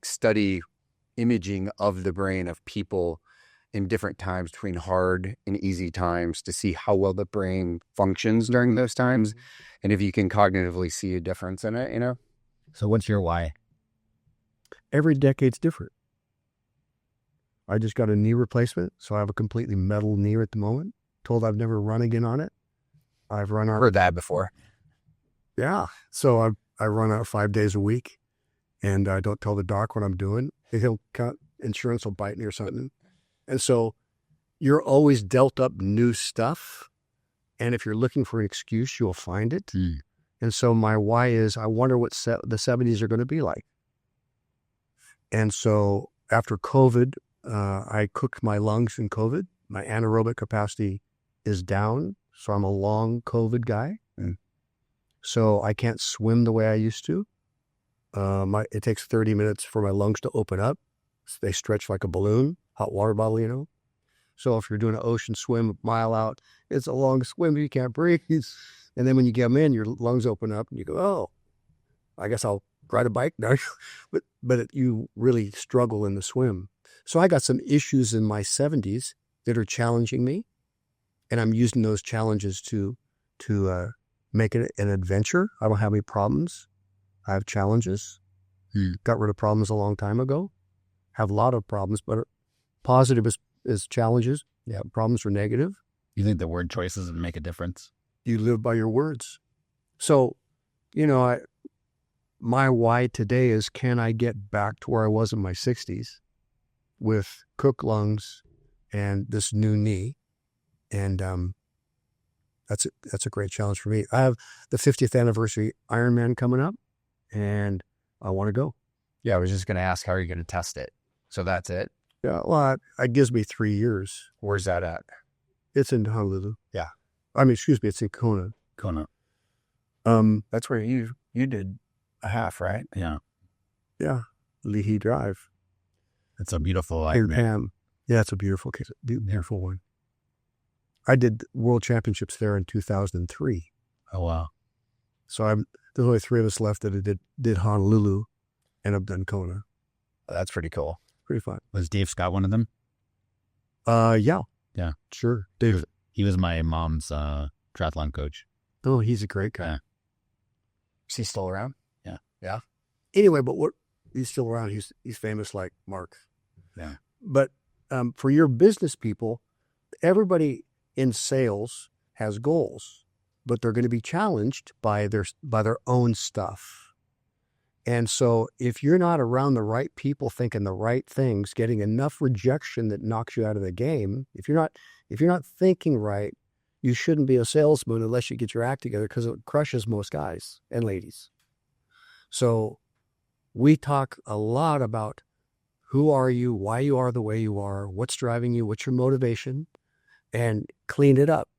study imaging of the brain of people in different times between hard and easy times to see how well the brain functions during those times. And if you can cognitively see a difference in it, So what's your why? Every decade's different. I just got a knee replacement, so I have a completely metal knee at the moment. Told I've never run again on it. I've run out. Heard that before. Yeah. So I run out 5 days a week, and I don't tell the doc what I'm doing. Insurance will bite me or something. And so you're always dealt up new stuff. And if you're looking for an excuse, you'll find it. And so my why is, I wonder what the 70s are going to be like. And so after COVID, I cooked my lungs in COVID. My anaerobic capacity is down. So I'm a long COVID guy. So I can't swim the way I used to. It takes 30 minutes for my lungs to open up. So they stretch like a balloon. Hot water bottle, So if you're doing an ocean swim a mile out, it's a long swim, you can't breathe. And then when you get in, your lungs open up and you go, oh, I guess I'll ride a bike now. but you really struggle in the swim. So I got some issues in my 70s that are challenging me. And I'm using those challenges to make it an adventure. I don't have any problems. I have challenges. Got rid of problems a long time ago. Have a lot of problems, but positive is challenges. Yeah, problems are negative. You think the word choices make a difference? You live by your words. So, my why today is, can I get back to where I was in my 60s with cooked lungs and this new knee? And that's a great challenge for me. I have the 50th anniversary Ironman coming up, and I want to go. Yeah, I was just going to ask, how are you going to test it? So that's it? Yeah, well, it gives me 3 years. Where's that at? It's in Honolulu. Yeah. It's in Kona. Kona. That's where you did a half, right? Yeah. Yeah, Leahy Drive. It's a beautiful Here, Ironman. Pam. Yeah, it's a beautiful one. I did World Championships there in 2003. Oh, wow. So there's only 3 of us left that did Honolulu, and I've done Kona. That's pretty cool. Pretty fun. Was Dave Scott one of them? Yeah. Yeah. Sure. Dave. He was my mom's triathlon coach. Oh, he's a great guy. Yeah. Is he still around? Yeah. Anyway, but he's still around. He's famous like Mark. Yeah. But for your business people, everybody in sales has goals, but they're going to be challenged by their own stuff. And so if you're not around the right people thinking the right things, getting enough rejection that knocks you out of the game, if you're not thinking right, you shouldn't be a salesman unless you get your act together, because it crushes most guys and ladies. So we talk a lot about who are you, why you are the way you are, what's driving you, what's your motivation, and clean it up.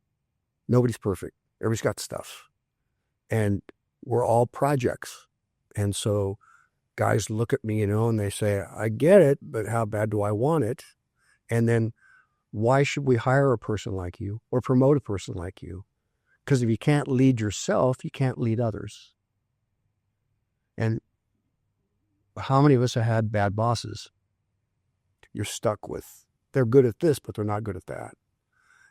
Nobody's perfect. Everybody's got stuff. And we're all projects. And so guys look at me, and they say, I get it, but how bad do I want it? And then why should we hire a person like you or promote a person like you? Because if you can't lead yourself, you can't lead others. And how many of us have had bad bosses? You're stuck with, they're good at this, but they're not good at that.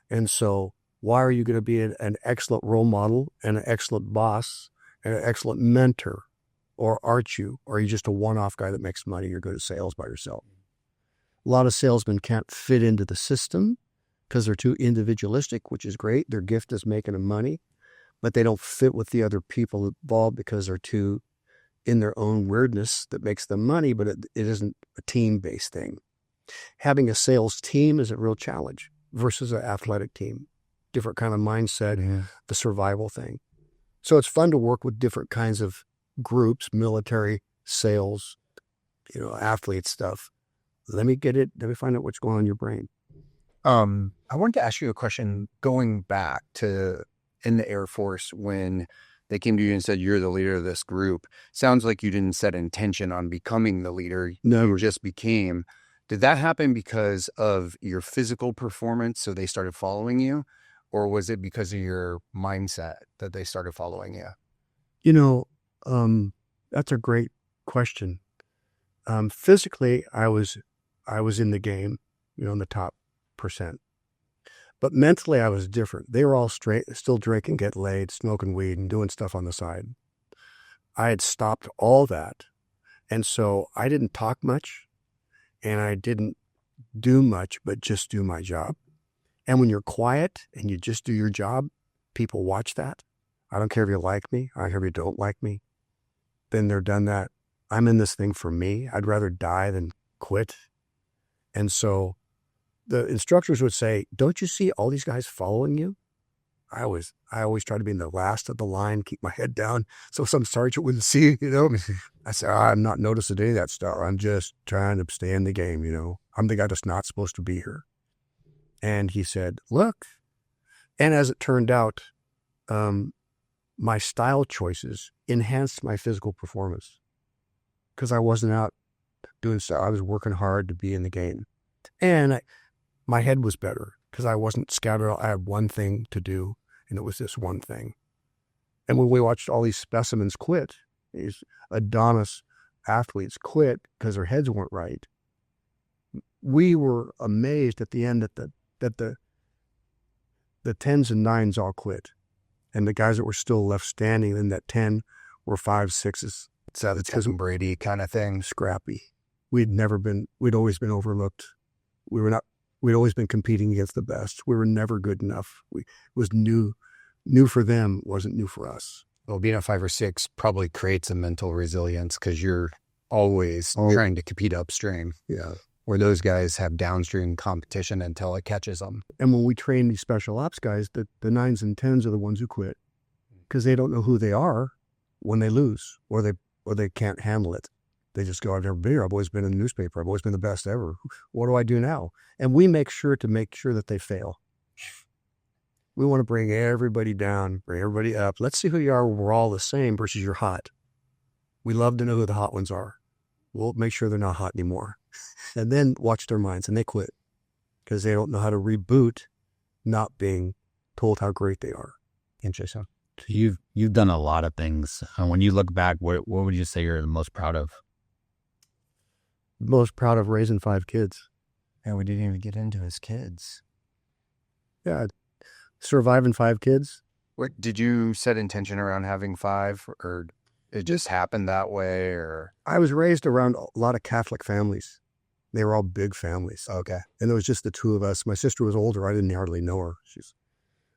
And so why are you going to be an excellent role model and an excellent boss and an excellent mentor? Or aren't you? Or are you just a one-off guy that makes money? You're good at sales by yourself. A lot of salesmen can't fit into the system because they're too individualistic, which is great. Their gift is making them money, but they don't fit with the other people involved because they're too in their own weirdness that makes them money, but it isn't a team-based thing. Having a sales team is a real challenge versus an athletic team. Different kind of mindset, the survival thing. So it's fun to work with different kinds of groups, military, sales, athlete stuff. Let me find out what's going on in your brain. I wanted to ask you a question going back to in the Air Force when they came to you and said, you're the leader of this group. Sounds like you didn't set intention on becoming the leader. No. You just became. Did that happen because of your physical performance, so they started following you? Or was it because of your mindset that they started following you? That's a great question. Physically, I was in the game, in the top percent. But mentally, I was different. They were all still drinking, getting laid, smoking weed, and doing stuff on the side. I had stopped all that. And so I didn't talk much, and I didn't do much, but just do my job. And when you're quiet and you just do your job, people watch that. I don't care if you like me. I don't care if you don't like me. Then they're done that. I'm in this thing for me. I'd rather die than quit. And so the instructors would say, don't you see all these guys following you? I always try to be in the last of the line, keep my head down so some sergeant wouldn't see, I said, I'm not noticing any of that stuff. I'm just trying to stay in the game, I'm the guy that's not supposed to be here. And he said, look. And as it turned out, my style choices enhanced my physical performance because I wasn't out doing stuff. I was working hard to be in the game. And my head was better because I wasn't scattered. I had one thing to do, and it was this one thing. And when we watched all these specimens quit, these Adonis athletes quit because their heads weren't right, we were amazed at the end that the 10s and 9s all quit. And the guys that were still left standing in that 10 were 5, 6s. So the Tim Brady kind of thing. Scrappy. We'd always been overlooked. We'd always been competing against the best. We were never good enough. It was new for them, wasn't new for us. Well, being a 5 or 6 probably creates a mental resilience because you're always trying to compete upstream. Yeah. Where those guys have downstream competition until it catches them. And when we train these special ops guys, the 9s and 10s are the ones who quit because they don't know who they are when they lose or they can't handle it. They just go, I've never been here. I've always been in the newspaper. I've always been the best ever. What do I do now? And we make sure that they fail. We want to bring everybody down, bring everybody up. Let's see who you are when we're all the same versus you're hot. We love to know who the hot ones are. We'll make sure they're not hot anymore. And then watch their minds, and they quit because they don't know how to reboot not being told how great they are. Interesting. So you've done a lot of things. When you look back, what would you say you're the most proud of? Most proud of raising 5 kids. And we didn't even get into his kids. Yeah, surviving 5 kids. What did you set intention around having 5, or it just happened that way? Or I was raised around a lot of Catholic families. They were all big families. Okay. And it was just the 2 of us. My sister was older. I didn't hardly know her.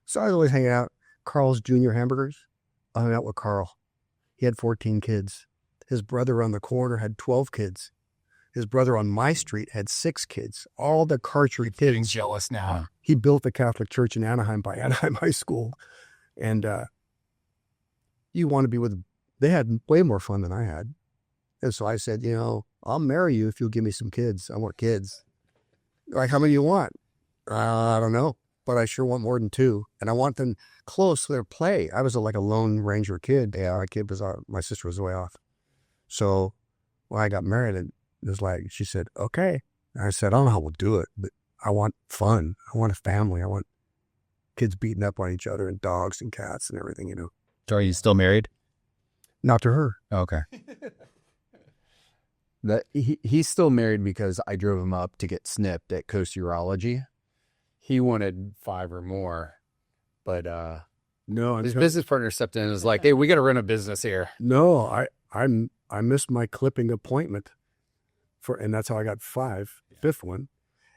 So I was always hanging out. Carl's Jr. Hamburgers. I hung out with Carl. He had 14 kids. His brother on the corner had 12 kids. His brother on my street had 6 kids. All the Karcher kids. Getting jealous now. He built the Catholic church in Anaheim by Anaheim High School. And you want to be with, they had way more fun than I had. And so I said, I'll marry you if you'll give me some kids. I want kids. Like, how many you want? I don't know, but I sure want more than 2. And I want them close to their play. I was like a Lone Ranger kid. Yeah, my sister was way off. So when I got married, it was like, she said, okay. And I said, I don't know how we'll do it, but I want fun. I want a family. I want kids beating up on each other and dogs and cats and everything, So are you still married? Not to her. Okay. he's still married because I drove him up to get snipped at Coast Urology. He wanted 5 or more, but No, his business partner stepped in and was like, "Hey, we got to run a business here." No, I missed my clipping appointment and that's how I got 5th one.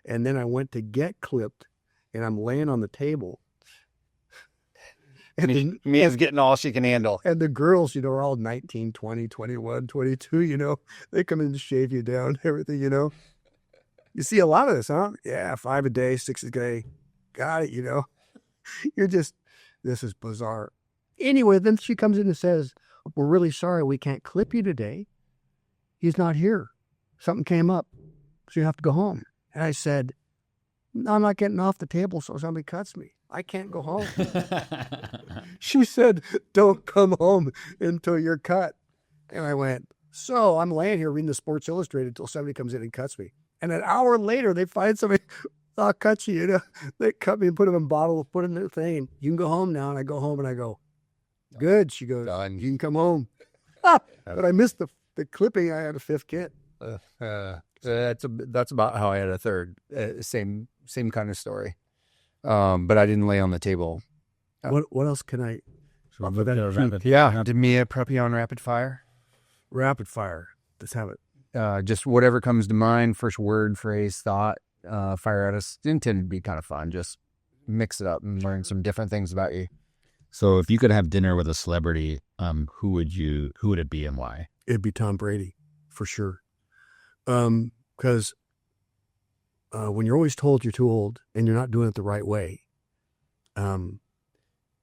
And then I went to get clipped and I'm laying on the table. And Mia's getting all she can handle. And the girls, are all 19, 20, 21, 22, they come in to shave you down, everything, You see a lot of this, huh? Yeah, 5 a day, 6 a day. Got it, You're just, this is bizarre. Anyway, then she comes in and says, we're really sorry we can't clip you today. He's not here. Something came up, so you have to go home. And I said, no, I'm not getting off the table so somebody cuts me. I can't go home. She said, don't come home until you're cut. And I went, so I'm laying here reading the Sports Illustrated until somebody comes in and cuts me. And an hour later, they find somebody, I'll cut you, They cut me and put them in a bottle, put them in the thing. You can go home now. And I go home and I go, good. She goes, Done. You can come home. But I missed the clipping. I had a 5th kid. That's about how I had a 3rd. Same kind of story. But I didn't lay on the table. What else can I? Yeah. Did Mia prep you on rapid fire? Rapid fire. Let's have it. Just whatever comes to mind, first word, phrase, thought, fire at us. It's intended to be kind of fun. Just mix it up and learn some different things about you. So if you could have dinner with a celebrity, who would it be and why? It'd be Tom Brady, for sure. Because when you're always told you're too old and you're not doing it the right way,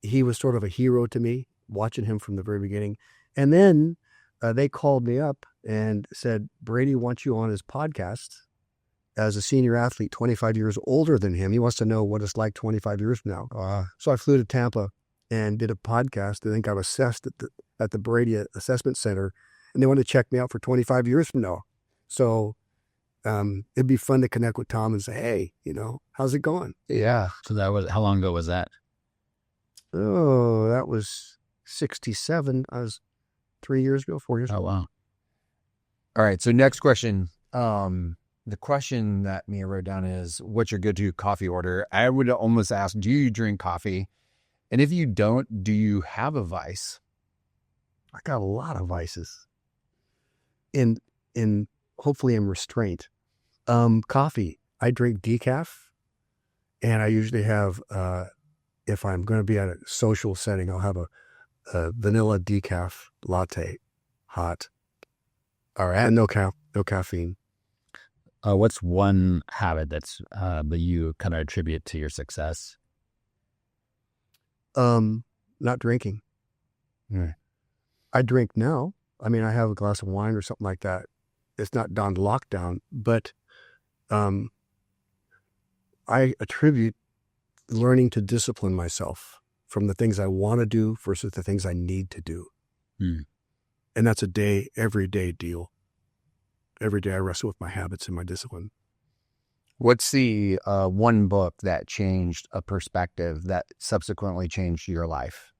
he was sort of a hero to me, watching him from the very beginning. And then they called me up and said, Brady wants you on his podcast as a senior athlete, 25 years older than him. He wants to know what it's like 25 years from now. So I flew to Tampa and did a podcast. I think I was assessed at the Brady Assessment Center, and they wanted to check me out for 25 years from now. So it'd be fun to connect with Tom and say, hey, how's it going? Yeah. So how long ago was that? Oh, that was 67. I was 4 years ago. Oh, wow. All right. So next question. The question that Mia wrote down is, what's your go-to coffee order? I would almost ask, do you drink coffee? And if you don't, do you have a vice? I got a lot of vices. In hopefully in restraint. Coffee. I drink decaf, and I usually have, if I'm going to be at a social setting, I'll have a vanilla decaf latte, hot. All right. And no caffeine. What's one habit that you kind of attribute to your success? Not drinking. I drink now. I mean, I have a glass of wine or something like that. It's not down to lockdown, but I attribute learning to discipline myself from the things I want to do versus the things I need to do. And that's a everyday deal. Every day I wrestle with my habits and my discipline. What's the one book that changed a perspective that subsequently changed your life?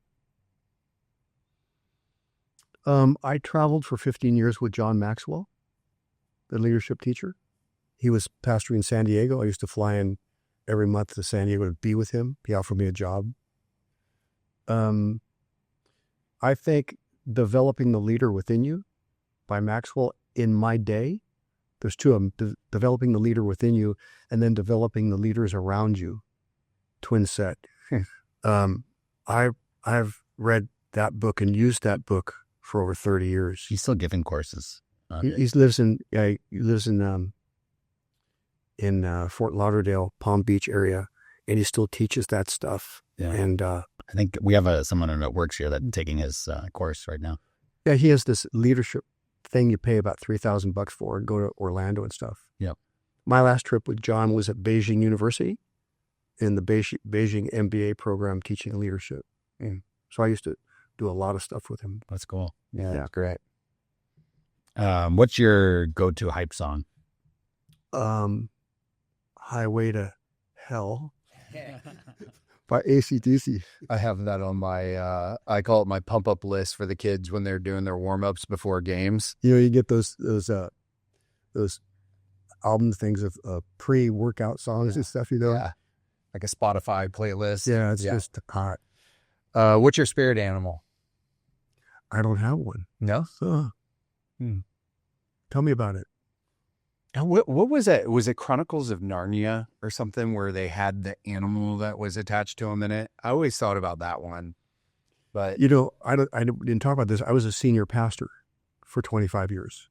I traveled for 15 years with John Maxwell, the leadership teacher. He was pastoring in San Diego. I used to fly in every month to San Diego to be with him. He offered me a job. I think Developing the Leader Within You by Maxwell, in my day, there's two of them, developing the leader within you and then developing the leaders around you. Twin set. I've read that book and used that book for over 30 years. He's still giving courses. He lives in Fort Lauderdale, Palm Beach area, and he still teaches that stuff. Yeah. And I think we have someone that works here that's taking his course right now. yeah, he has this leadership thing you pay about $3,000 for and go to Orlando and stuff. Yep. My last trip with John was at Beijing University in the Beijing MBA program teaching leadership. And so I used to do a lot of stuff with him. That's cool. Yeah, that's great. What's your go-to hype song? Highway to Hell by AC/DC. I have that on my, I call it my pump up list for the kids when they're doing their warm ups before games. You know, you get those album things of pre-workout songs and stuff, you know? Yeah. Like a Spotify playlist. Yeah, it's just hot. What's your spirit animal? I don't have one. No? Tell me about it. And what was it? Was it Chronicles of Narnia or something where they had the animal that was attached to him in it? I always thought about that one. But You know, I didn't talk about this. I was a senior pastor for 25 years.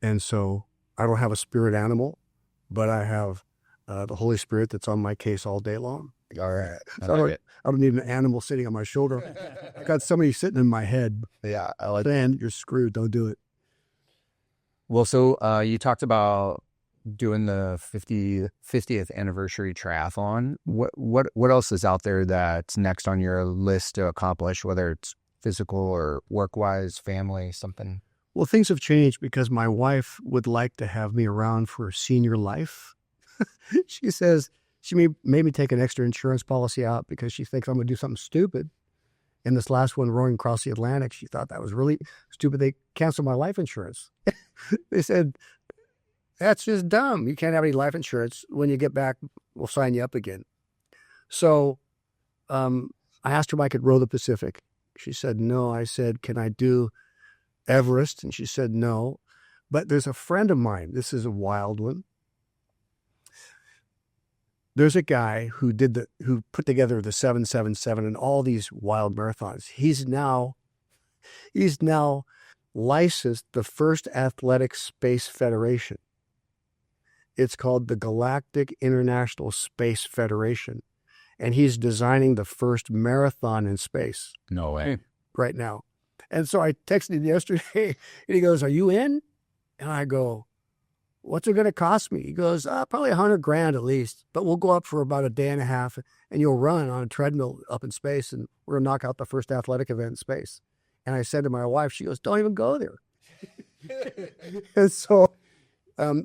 And so I don't have a spirit animal, but I have the Holy Spirit that's on my case all day long. All right. I don't need an animal sitting on my shoulder. I got somebody sitting in my head Yeah. I like saying, you're screwed, don't do it. Well, so you talked about doing the 50th anniversary triathlon. What else is out there that's next on your list to accomplish, whether it's physical or work-wise, family, something? Well, things have changed because my wife would like to have me around for senior life. She says she made me take an extra insurance policy out because she thinks I'm going to do something stupid. And this last one, rowing across the Atlantic, she thought that was really stupid. They canceled my life insurance. They said, that's just dumb. You can't have any life insurance. When you get back, we'll sign you up again. So I asked her if I could row the Pacific. She said, no. I said, can I do Everest? And she said, no. But there's a friend of mine. This is a wild one. There's a guy who put together the 777 and all these wild marathons. He's now licensed the first athletic space federation. It's called the Galactic International Space Federation. And he's designing the first marathon in space. No way. Right now. And so I texted him yesterday and he goes, are you in? And I go, what's it going to cost me? He goes, probably $100,000 at least, but we'll go up for about a day and a half and you'll run on a treadmill up in space and we're going to knock out the first athletic event in space. And I said to my wife, she goes, don't even go there. And so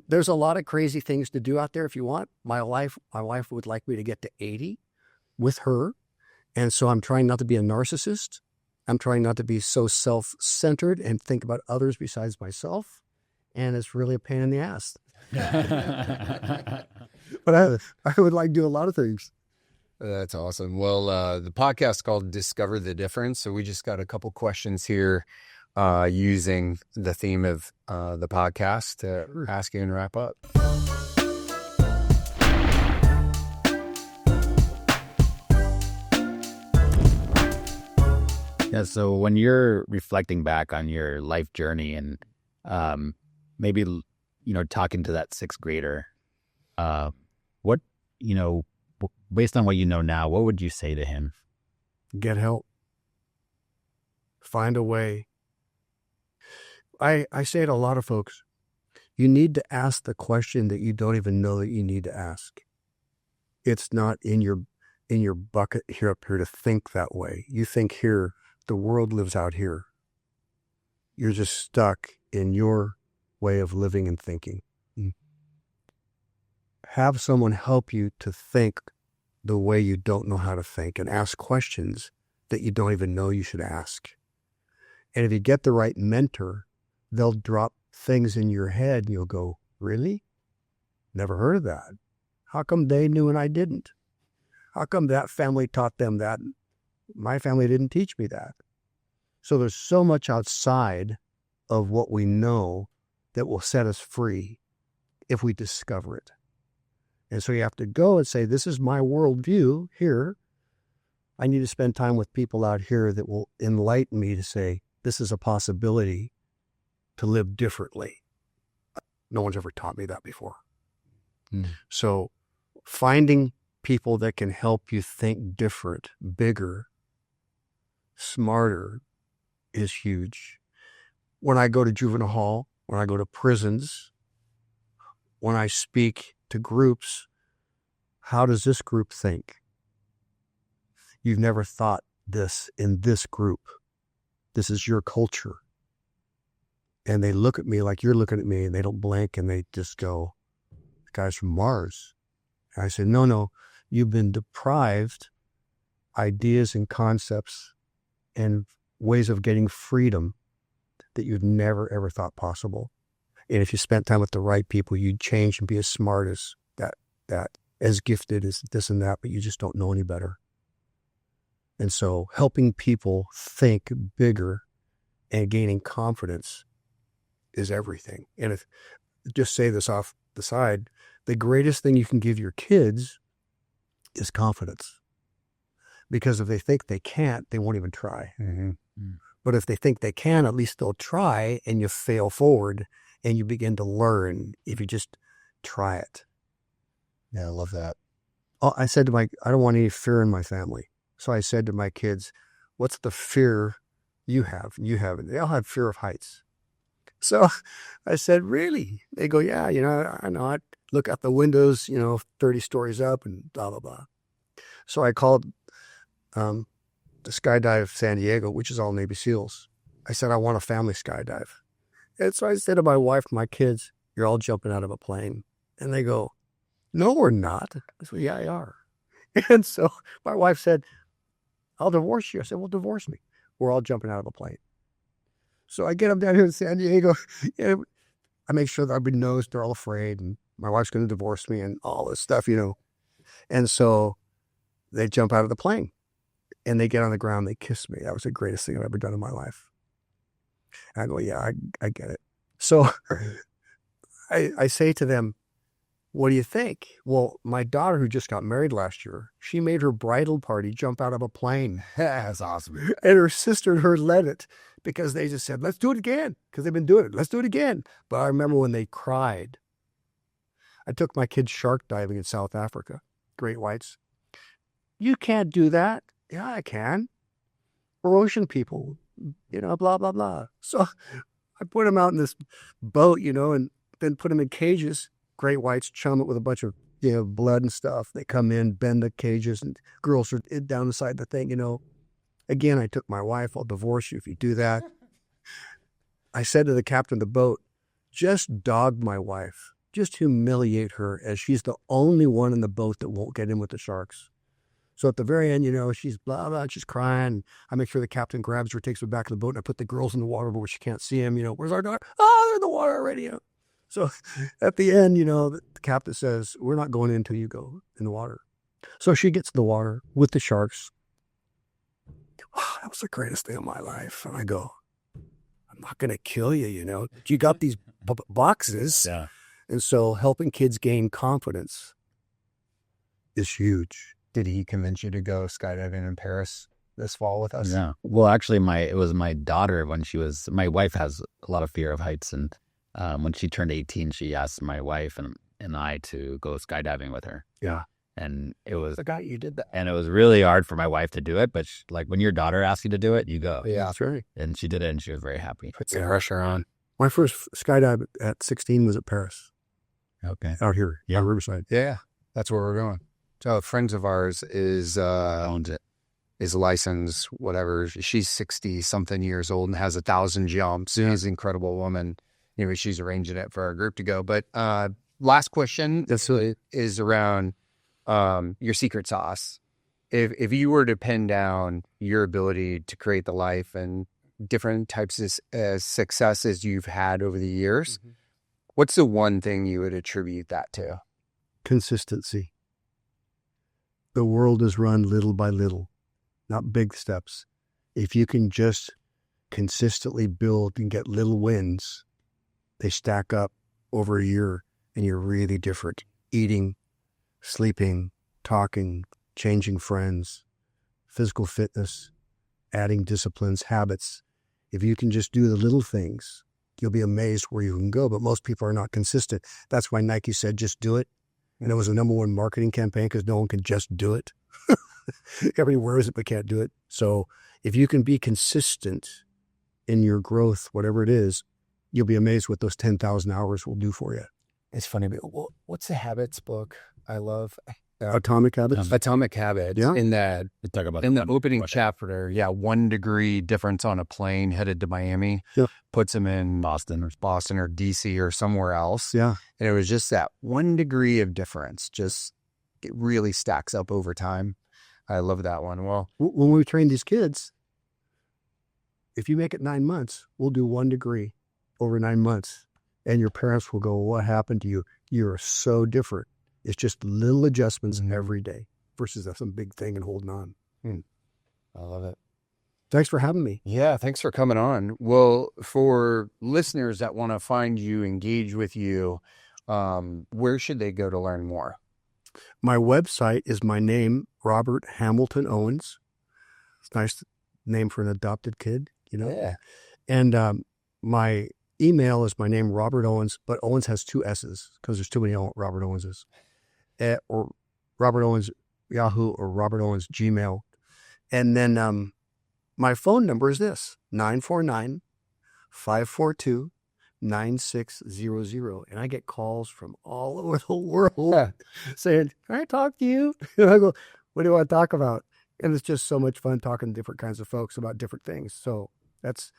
there's a lot of crazy things to do out there if you want. My wife would like me to get to 80 with her. And so I'm trying not to be a narcissist. I'm trying not to be so self-centered and think about others besides myself. And it's really a pain in the ass. But I would like to do a lot of things. That's awesome. Well, the podcast is called Discover the Difference. So we just got a couple questions here using the theme of the podcast to ask you and wrap up. Yeah. So when you're reflecting back on your life journey and maybe, talking to that sixth grader, what, based on what you know now, what would you say to him? Get help. Find a way. I say to a lot of folks, you need to ask the question that you don't even know that you need to ask. It's not in in your bucket here up here to think that way. You think here, the world lives out here. You're just stuck in your way of living and thinking. Have someone help you to think the way you don't know how to think and ask questions that you don't even know you should ask. And if you get the right mentor, they'll drop things in your head and you'll go, really? Never heard of that. How come they knew and I didn't? How come that family taught them that? My family didn't teach me that. So there's so much outside of what we know that will set us free if we discover it. And so you have to go and say, this is my worldview here. I need to spend time with people out here that will enlighten me to say, this is a possibility to live differently. No one's ever taught me that before. So finding people that can help you think different, bigger, smarter is huge. When I go to juvenile hall, when I go to prisons, when I speak to groups, how does this group think? You've never thought this in this group. This is your culture. And they look at me like you're looking at me, and they don't blink, and they just go, the guy's from Mars. And I said, no, you've been deprived ideas and concepts and ways of getting freedom that you've never, ever thought possible. And if you spent time with the right people, you'd change and be as smart as that, as gifted as this and that, but you just don't know any better. And so helping people think bigger and gaining confidence is everything. And if, just say this off the side, the greatest thing you can give your kids is confidence. Because if they think they can't, they won't even try. But if they think they can, at least they'll try, and you fail forward and you begin to learn if you just try it. Yeah, I love that. I said to I don't want any fear in my family. So I said to my kids, what's the fear you have? You have it. They all have fear of heights. So I said, really? They go, yeah, I know. I look out the windows, 30 stories up and blah, blah, blah. So I called the skydive San Diego, which is all Navy SEALs. I said, I want a family skydive. And so I said to my wife, my kids, you're all jumping out of a plane. And they go, no, we're not. I said, yeah, you are. And so my wife said, I'll divorce you. I said, well, divorce me. We're all jumping out of a plane. So I get them down here in San Diego. And I make sure that everybody knows they're all afraid. And my wife's going to divorce me and all this stuff, And so they jump out of the plane. And they get on the ground. They kiss me. That was the greatest thing I've ever done in my life. And I go, yeah, I get it. So I say to them, what do you think? Well, my daughter, who just got married last year, she made her bridal party jump out of a plane. That's awesome. And her sister and her led it because they just said, let's do it again. Because they've been doing it. Let's do it again. But I remember when they cried. I took my kids shark diving in South Africa, great whites. You can't do that. Yeah, I can. We're ocean people, blah, blah, blah. So I put them out in this boat, and then put them in cages. Great whites, chum it with a bunch of blood and stuff. They come in, bend the cages, and girls are down the side of the thing, Again, I took my wife. I'll divorce you if you do that. I said to the captain of the boat, just dog my wife. Just humiliate her, as she's the only one in the boat that won't get in with the sharks. So at the very end, she's blah, blah, she's crying. I make sure the captain grabs her, takes her back to the boat, and I put the girls in the water where she can't see him. Where's our daughter? Oh, they're in the water already. So at the end, the captain says, we're not going in until you go in the water. So she gets in the water with the sharks. Oh, that was the greatest day of my life. And I go, I'm not going to kill you, You got these boxes. Yeah. And so helping kids gain confidence is huge. Did he convince you to go skydiving in Paris this fall with us? Yeah. Well, actually, it was my daughter my wife has a lot of fear of heights, and when she turned 18, she asked my wife and I to go skydiving with her. Yeah. And it was the guy you did that. And it was really hard for my wife to do it, but when your daughter asks you to do it, you go. Yeah, that's right. And she did it, and she was very happy. Puts the pressure on. My first skydive at 16 was at Paris. Okay. Out here, on Riverside. Yeah, that's where we're going. So friends of ours is Owns it. is licensed, whatever. She's 60 something years old and has 1,000 jumps. She's an incredible woman. Anyway, she's arranging it for our group to go. But last question is around your secret sauce. If you were to pin down your ability to create the life and different types of successes you've had over the years, what's the one thing you would attribute that to? Consistency. The world is run little by little, not big steps. If you can just consistently build and get little wins, they stack up over a year and you're really different. Eating, sleeping, talking, changing friends, physical fitness, adding disciplines, habits. If you can just do the little things, you'll be amazed where you can go. But most people are not consistent. That's why Nike said, just do it. And it was the number one marketing campaign because no one can just do it. Everybody wears it but can't do it. So if you can be consistent in your growth, whatever it is, you'll be amazed what those 10,000 hours will do for you. It's funny, but what's the habits book I love? Atomic Habits? Atomic Habits. Yeah. In that, They talk about in the opening chapter, 1 degree difference on a plane headed to Miami puts him in Boston or DC or somewhere else. Yeah. And it was just that 1 degree of difference. Just it really stacks up over time. I love that one. Well, When we train these kids, if you make it 9 months, we'll do 1 degree over 9 months. And your parents will go, what happened to you? You're so different. It's just little adjustments every day versus some big thing and holding on. I love it. Thanks for having me. Yeah, thanks for coming on. Well, for listeners that want to find you, engage with you, where should they go to learn more? My website is my name, Robert Hamilton Owens. It's a nice name for an adopted kid, you know? Yeah. And my email is my name, Robert Owens, but Owens has 2 S's because there's too many Robert Owenses. Or Robert Owens Yahoo or Robert Owens Gmail. And then my phone number is this, 949-542-9600. And I get calls from all over the world saying, can I talk to you? And I go, what do you want to talk about? And it's just so much fun talking to different kinds of folks about different things. So that's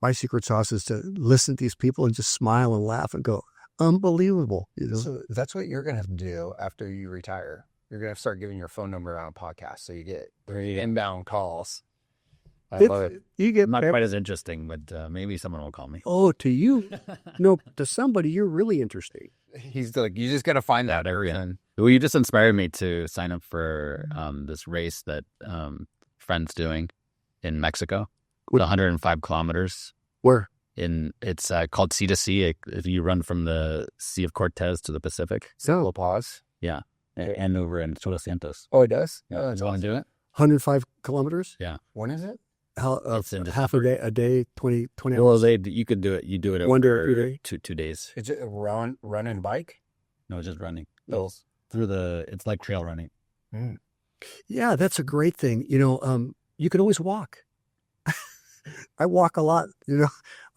my secret sauce, is to listen to these people and just smile and laugh and go, unbelievable. You know? So that's what you're going to have to do after you retire. You're going to have to start giving your phone number on a podcast so you get inbound calls. I love it. You get Not quite as interesting, but maybe someone will call me. Oh, to you? No, to somebody, you're really interesting. He's like, you just got to find that area. Well, you just inspired me to sign up for this race that friend's doing in Mexico. 105 kilometers. Where? It's called Sea to Sea. If you run from the Sea of Cortez to the Pacific. So, La Paz. Yeah. And over in Todos Santos. Oh, it does? Yeah. You want to do it? 105 kilometers? Yeah. When is it? It's in half a day, 20 Well, hours. you could do it. You do it One day or over 2 days? 2 days. Is it run and bike? No, just running. Hills. It's like trail running. Yeah, that's a great thing. You know, you can always walk. I walk a lot. You know,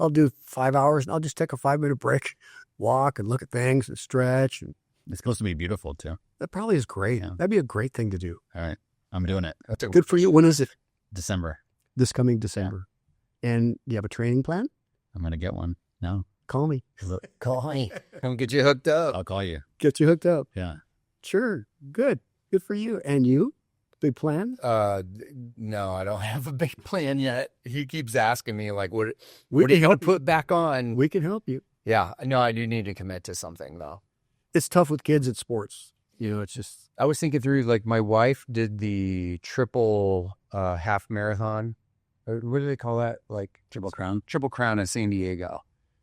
I'll do 5 hours and I'll just take a 5-minute break, walk and look at things and stretch. And It's supposed to be beautiful too. that probably is great. Yeah. That'd be a great thing to do. All right. I'm doing it. Good for you. When is it? December. This coming December. And do you have a training plan? I'm going to get one. No. Call me. Call me. Come get you hooked up. I'll call you. Get you hooked up. Yeah. Sure. Good. Good for you. And you? Big plan? No, I don't have a big plan yet. He keeps asking me, like, what are you going to put back on? We can help you. Yeah. No, I do need to commit to something, though. It's tough with kids at sports. You know, it's just... I was thinking through, like, my wife did the triple half marathon. What do they call that? Like Triple Crown. Triple Crown in San Diego.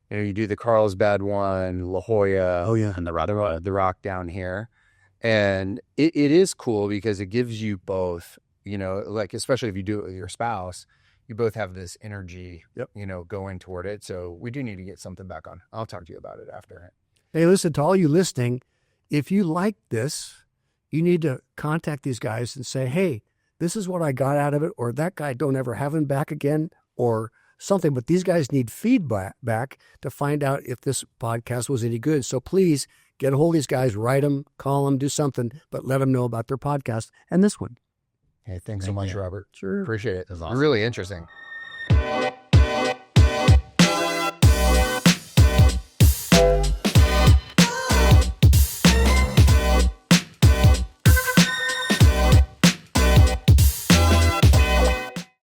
You know, you do the Carlsbad one, La Jolla, And the Rock. the Rock down here. And it is cool because it gives you both, you know, like, especially if you do it with your spouse, you both have this energy, you know, going toward it. So we do need to get something back on. I'll talk to you about it after. Hey, listen, to all you listening, if you like this, you need to contact these guys and say, hey, this is what I got out of it, or that guy, don't ever have him back again, or something. But these guys need feedback back to find out if this podcast was any good. So please get a hold of these guys, write them, call them, do something, but let them know about their podcast and this one. Hey, thanks so much, Robert. Sure. Appreciate it. That's awesome. Really interesting.